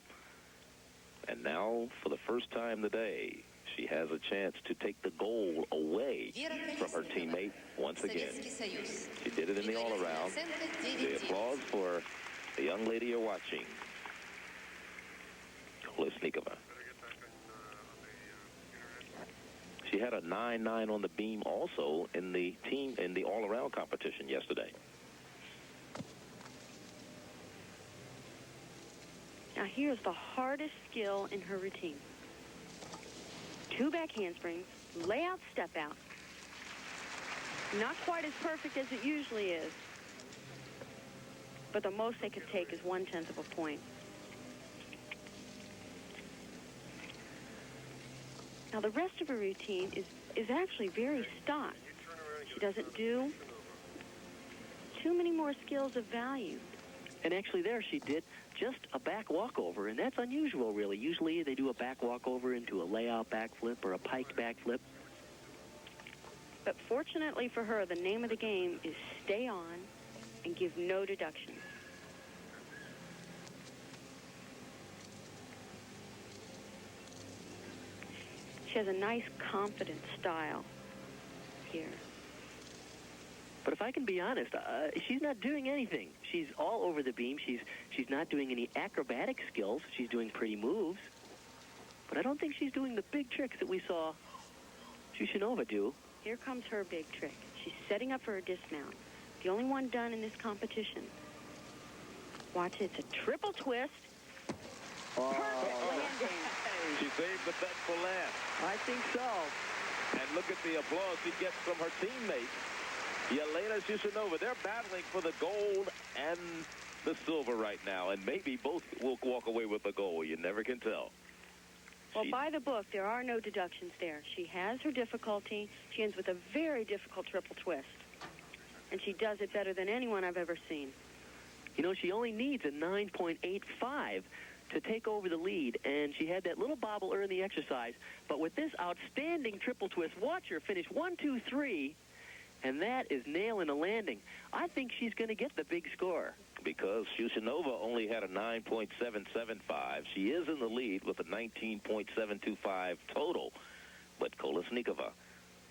And now, for the first time today, she has a chance to take the gold away from her teammate once again. She did it in the all-around. The applause for the young lady you're watching, Kolesnikova. She had a 9-9 on the beam also in the team in the all-around competition yesterday. Now here's the hardest skill in her routine. 2 back handsprings, layout step out. Not quite as perfect as it usually is, but the most they could take is 1/10 of a point. Now the rest of her routine is actually very stock. She doesn't do too many more skills of value. And actually there she did just a back walkover, and that's unusual, really. Usually they do a back walkover into a layout backflip or a piked backflip. But fortunately for her, the name of the game is stay on and give no deductions. She has a nice, confident style here. But if I can be honest, she's not doing anything. She's all over the beam. She's not doing any acrobatic skills. She's doing pretty moves. But I don't think she's doing the big tricks that we saw Shushanova do. Here comes her big trick. She's setting up for a dismount. The only one done in this competition. Watch it. It's a triple twist. She saved the best for last. I think so. And look at the applause she gets from her teammate, Yelena Shushanova. They're battling for the gold and the silver right now, and maybe both will walk away with the gold. You never can tell. Well, by the book, there are no deductions there. She has her difficulty. She ends with a very difficult triple twist. And she does it better than anyone I've ever seen. You know, she only needs a 9.85 to take over the lead, and she had that little bobble early in the exercise. But with this outstanding triple twist, watch her finish 1, 2, 3, and that is nailing a landing. I think she's going to get the big score. Because Shushanova only had a 9.775. She is in the lead with a 19.725 total. But Kolesnikova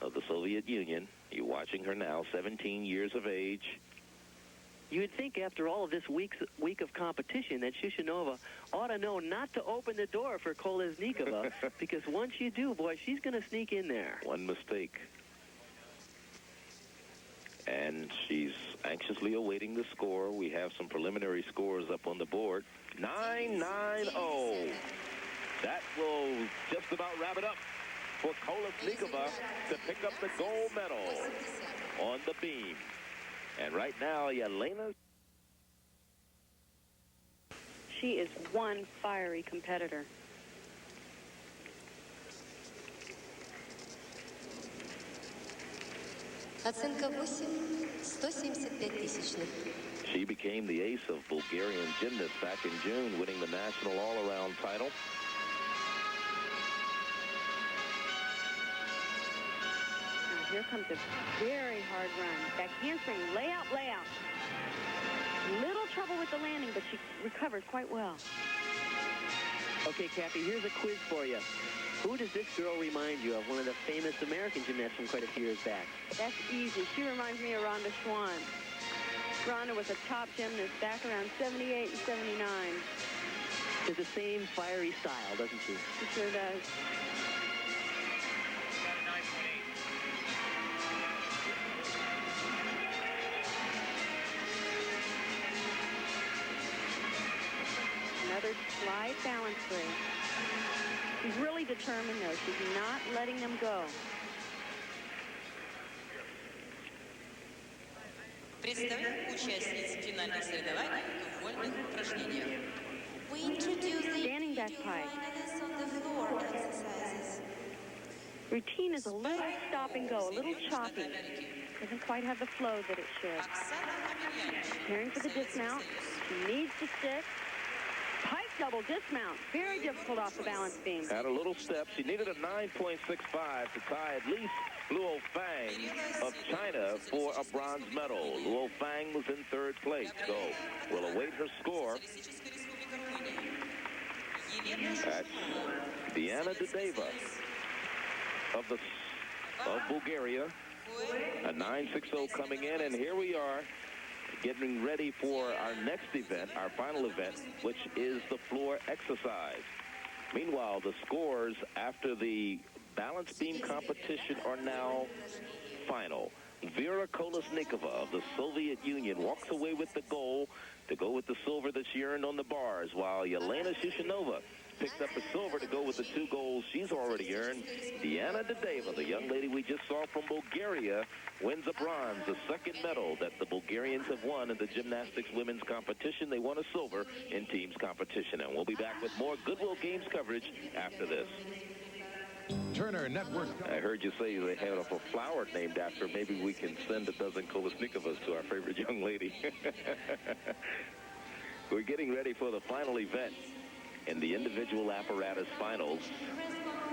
of the Soviet Union, you're watching her now, 17 years of age. You would think after all of this week of competition that Shushanova ought to know not to open the door for Kolesnikova, because once you do, boy, she's going to sneak in there. One mistake. And she's anxiously awaiting the score. We have some preliminary scores up on the board. 9-9-0. That will just about wrap it up for Kolesnikova to pick up the gold medal on the beam. And right now, Yelena. She is one fiery competitor. Оценка 8, 175 тысячных. She became the ace of Bulgarian gymnasts back in June, winning the national all-around title. Now here comes a very hard run. Back handspring, layout, layout. Little trouble with the landing, but she recovered quite well. Okay, Kathy, here's a quiz for you. Who does this girl remind you of? One of the famous American gymnasts from quite a few years back. That's easy. She reminds me of Rhonda Schwann. Rhonda was a top gymnast back around 78 and 79. Has the same fiery style, doesn't she? She sure does. Another slide balance break. She's really determined, though. She's not letting them go. Представим участниц финальных соревнований в вольных упражнениях. We introduce the Standing back pike. on the floor exercises. Routine is a little stop and go, a little choppy. Doesn't quite have the flow that it should. Preparing for the dismount. She needs to stick. Pike double dismount. Very difficult off the balance beam. Had a little step. She needed a 9.65 to tie at least Luo Fang of China for a bronze medal. Luo Fang was in third place, so we'll await her score. That's Diana Dudeva of Bulgaria. A 9.60 coming in, and here we are getting ready for our next event, our final event, which is the floor exercise. Meanwhile, the scores after the balance beam competition are now final. Vera Kolesnikova of the Soviet Union walks away with the gold to go with the silver that she earned on the bars, while Yelena Shushunova picked up the silver to go with the 2 golds she's already earned. Diana Dudeva, the young lady we just saw from Bulgaria, wins a bronze, the second medal that the Bulgarians have won in the gymnastics women's competition. They won a silver in teams competition, and we'll be back with more Goodwill Games coverage after this. Turner Network. I heard you say they had a flower named after. Maybe we can send a dozen Kolesnikovas to our favorite young lady. We're getting ready for the final event in the individual apparatus finals,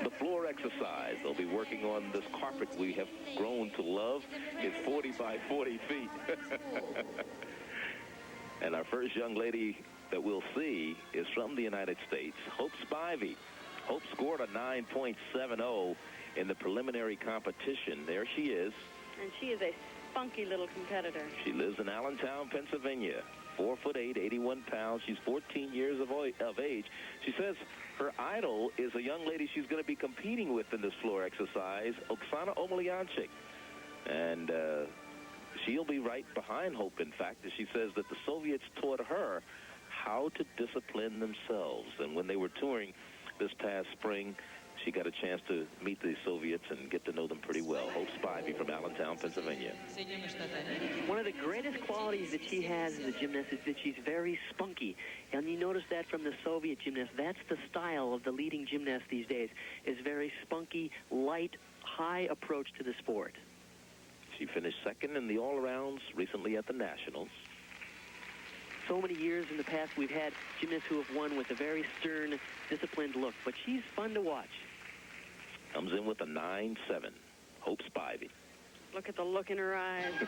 the floor exercise. They'll be working on this carpet we have grown to love. It's 40 by 40 feet. And our first young lady that we'll see is from the United States, Hope Spivey. Hope scored a 9.70 in the preliminary competition. There she is. And she is a spunky little competitor. She lives in Allentown, Pennsylvania. 4'8", 81 pounds. She's 14 years of age. She says her idol is a young lady she's going to be competing with in this floor exercise, Oksana Omelyanchik. And she'll be right behind Hope, in fact, as she says that the Soviets taught her how to discipline themselves. And when they were touring this past spring, she got a chance to meet the Soviets and get to know them pretty well. Hope Spivey from Allentown, Pennsylvania. One of the greatest qualities that she has as a gymnast is that she's very spunky. And you notice that from the Soviet gymnast. That's the style of the leading gymnast these days, is very spunky, light, high approach to the sport. She finished second in the all-arounds recently at the Nationals. So many years in the past, we've had gymnasts who have won with a very stern, disciplined look. But she's fun to watch. Comes in with a 9.7. Hope Spivey. Look at the look in her eyes. I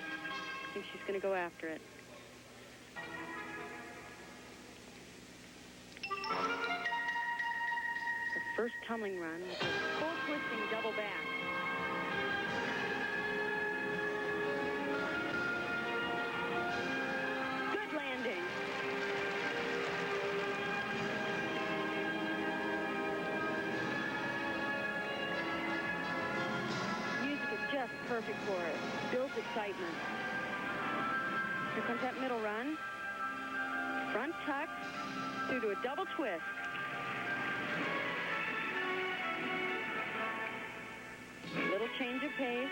think she's going to go after it. The first tumbling run with a full twisting double back. Good landing. Music is just perfect for it. Builds excitement. Here comes that middle run. Front tuck through to a double twist. Little change of pace.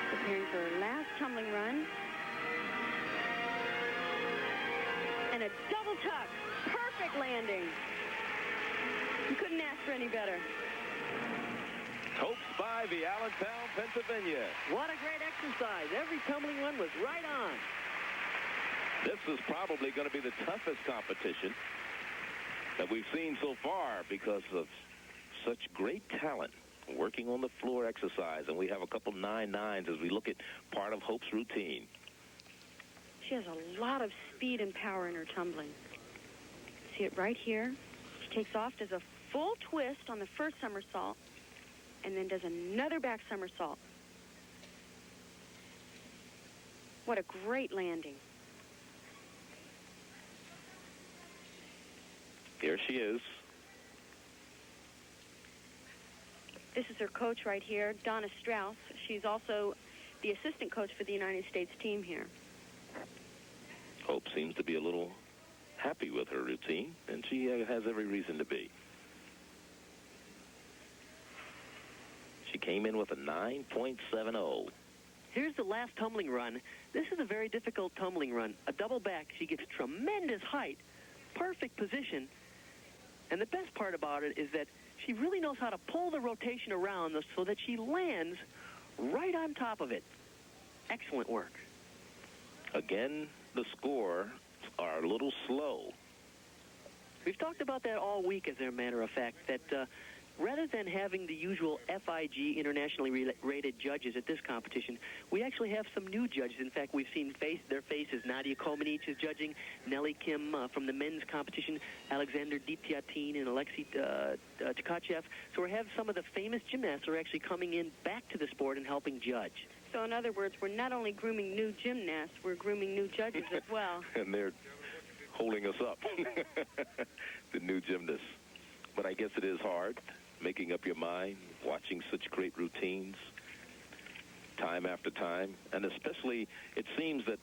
Preparing for her last tumbling run. And a double tuck. Perfect landing. You couldn't ask for any better. Hope Spivey, Allentown, Pennsylvania. What a great exercise. Every tumbling run was right on. This is probably going to be the toughest competition that we've seen so far because of such great talent working on the floor exercise. And we have a couple 9-9s as we look at part of Hope's routine. She has a lot of speed and power in her tumbling. See it right here? She takes off, does a full twist on the first somersault, and then does another back somersault. What a great landing. Here she is. This is her coach right here, Donna Strauss. She's also the assistant coach for the United States team here. Hope seems to be a little happy with her routine, and she has every reason to be. She came in with a 9.70. Here's the last tumbling run. This is a very difficult tumbling run. A double back. She gets tremendous height, perfect position. And the best part about it is that she really knows how to pull the rotation around so that she lands right on top of it. Excellent work. Again, the scores are a little slow. We've talked about that all week, as a matter of fact, that rather than having the usual FIG internationally rated judges at this competition, we actually have some new judges. In fact, we've seen their faces. Nadia Comaneci is judging, Nelly Kim from the men's competition, Alexander Dipyatin and Alexei Tkachev. So we have some of the famous gymnasts who are actually coming in back to the sport and helping judge. So in other words, we're not only grooming new gymnasts, we're grooming new judges as well. And they're holding us up, the new gymnasts. But I guess it is hard, making up your mind, watching such great routines time after time. And especially, it seems that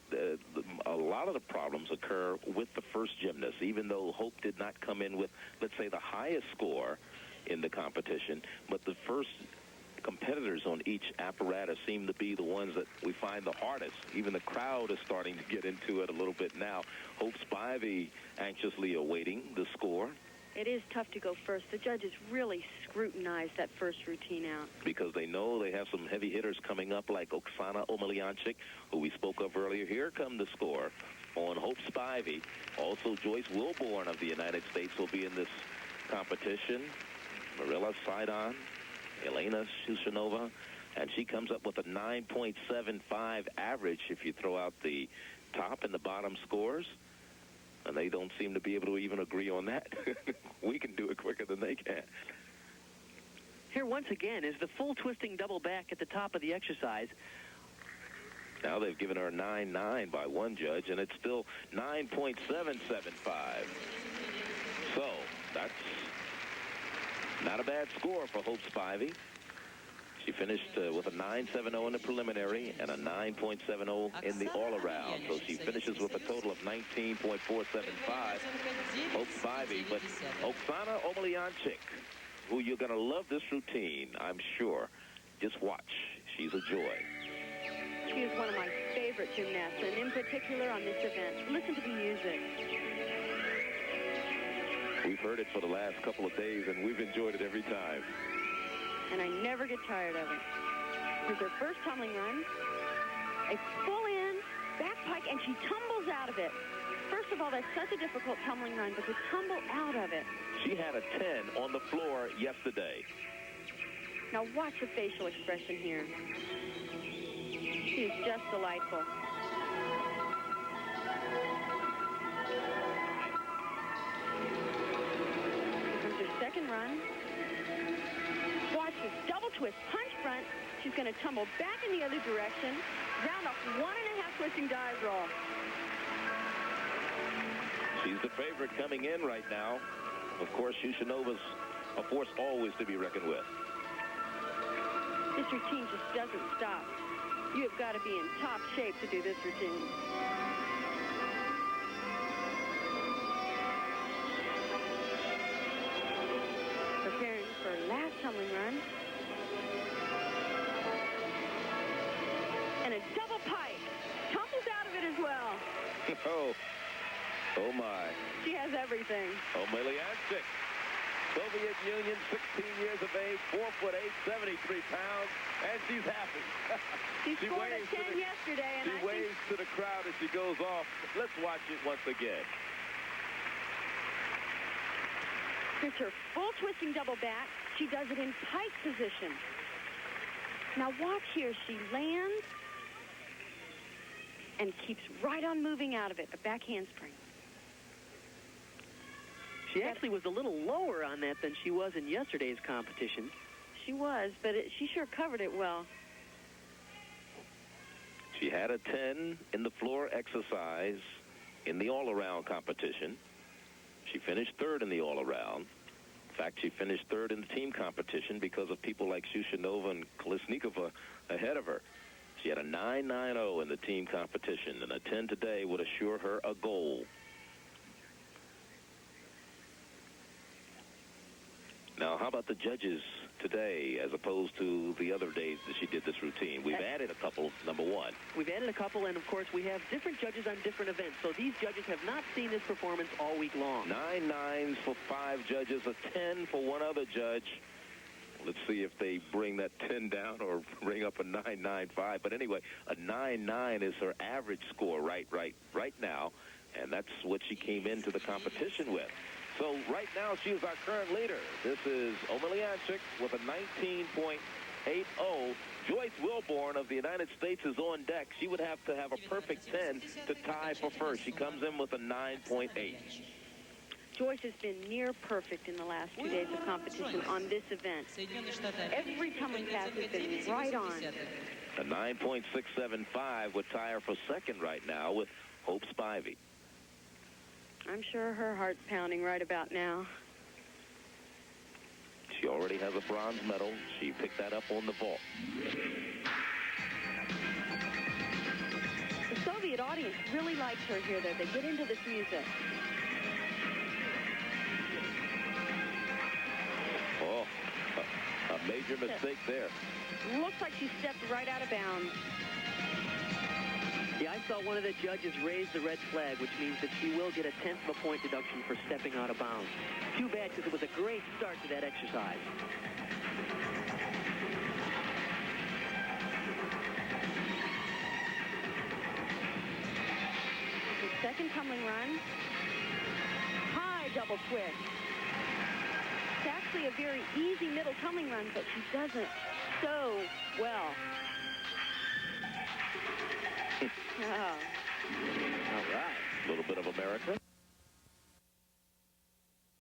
a lot of the problems occur with the first gymnast, even though Hope did not come in with, let's say, the highest score in the competition. But the first competitors on each apparatus seem to be the ones that we find the hardest. Even the crowd is starting to get into it a little bit now. Hope Spivey anxiously awaiting the score. It is tough to go first. The judges really scrutinize that first routine out. Because they know they have some heavy hitters coming up like Oksana Omelyanchik, who we spoke of earlier. Here come the score on Hope Spivey. Also, Joyce Wilborn of the United States will be in this competition. Marilla Sidon, Elena Shushanova, and she comes up with a 9.75 average if you throw out the top and the bottom scores. And they don't seem to be able to even agree on that. We can do it quicker than they can. Here, once again, is the full twisting double back at the top of the exercise. Now they've given her a 9.9 by one judge, and it's still 9.775. So that's not a bad score for Hope Spivey. She finished with a 9.70 in the preliminary and a 9.70 in the all-around. So she finishes with a total of 19.475. Hope Spivey, but Oksana Omelyanchik, who you're going to love this routine, I'm sure. Just watch. She's a joy. She is one of my favorite gymnasts, and in particular on this event. Listen to the music. We've heard it for the last couple of days, and we've enjoyed it every time. And I never get tired of it. Here's her first tumbling run. A full in, back pike, and she tumbles out of it. First of all, that's such a difficult tumbling run, but to tumble out of it. She had a 10 on the floor yesterday. Now watch the facial expression here. She is just delightful. Here comes her second run. Watch this double twist, punch front. She's going to tumble back in the other direction, round off 1.5 twisting dive roll. She's the favorite coming in right now. Of course, Shushanova's a force always to be reckoned with. This routine just doesn't stop. You have got to be in top shape to do this routine. Preparing for last tumbling run. And a double pike. Tumbles out of it as well. Oh, Oh, my. She has everything. Omelyanchik. Soviet Union, 16 years of age, 4'8", 73 pounds, and she's happy. She scored a 10 yesterday, and she waves to the crowd as she goes off. Let's watch it once again. Here's her full twisting double back. She does it in pike position. Now watch here. She lands and keeps right on moving out of it. A back handspring. She actually was a little lower on that than she was in yesterday's competition. She was, but she sure covered it well. She had a 10 in the floor exercise in the all-around competition. She finished third in the all-around. In fact, she finished third in the team competition because of people like Shushanova and Kalisnikova ahead of her. She had a 9.90 in the team competition, and a 10 today would assure her a gold. Now, how about the judges today as opposed to the other days that she did this routine? We've added a couple, number one. We've added a couple, and, of course, we have different judges on different events. So these judges have not seen this performance all week long. 9 9s for 5 judges, a 10 for one other judge. Let's see if they bring that 10 down or bring up a 9.95. But anyway, a 9.9 is her average score right now, and that's what she came into the competition with. So right now, she is our current leader. This is Omelyanchik with a 19.80. Joyce Wilborn of the United States is on deck. She would have to have a perfect 10 to tie for first. She comes in with a 9.8. Joyce has been near perfect in the last 2 days of competition on this event. Every tumbling pass has been right on. A 9.675 would tie her for second right now with Hope Spivey. I'm sure her heart's pounding right about now. She already has a bronze medal. She picked that up on the vault. The Soviet audience really likes her here, though. They get into this music. Oh, a major mistake there. Looks like she stepped right out of bounds. Yeah, I saw one of the judges raise the red flag, which means that she will get a 10th of a point deduction for stepping out of bounds. Too bad, because it was a great start to that exercise. The second tumbling run. High double twist. It's actually a very easy middle tumbling run, but she does it so well. All right. A little bit of America.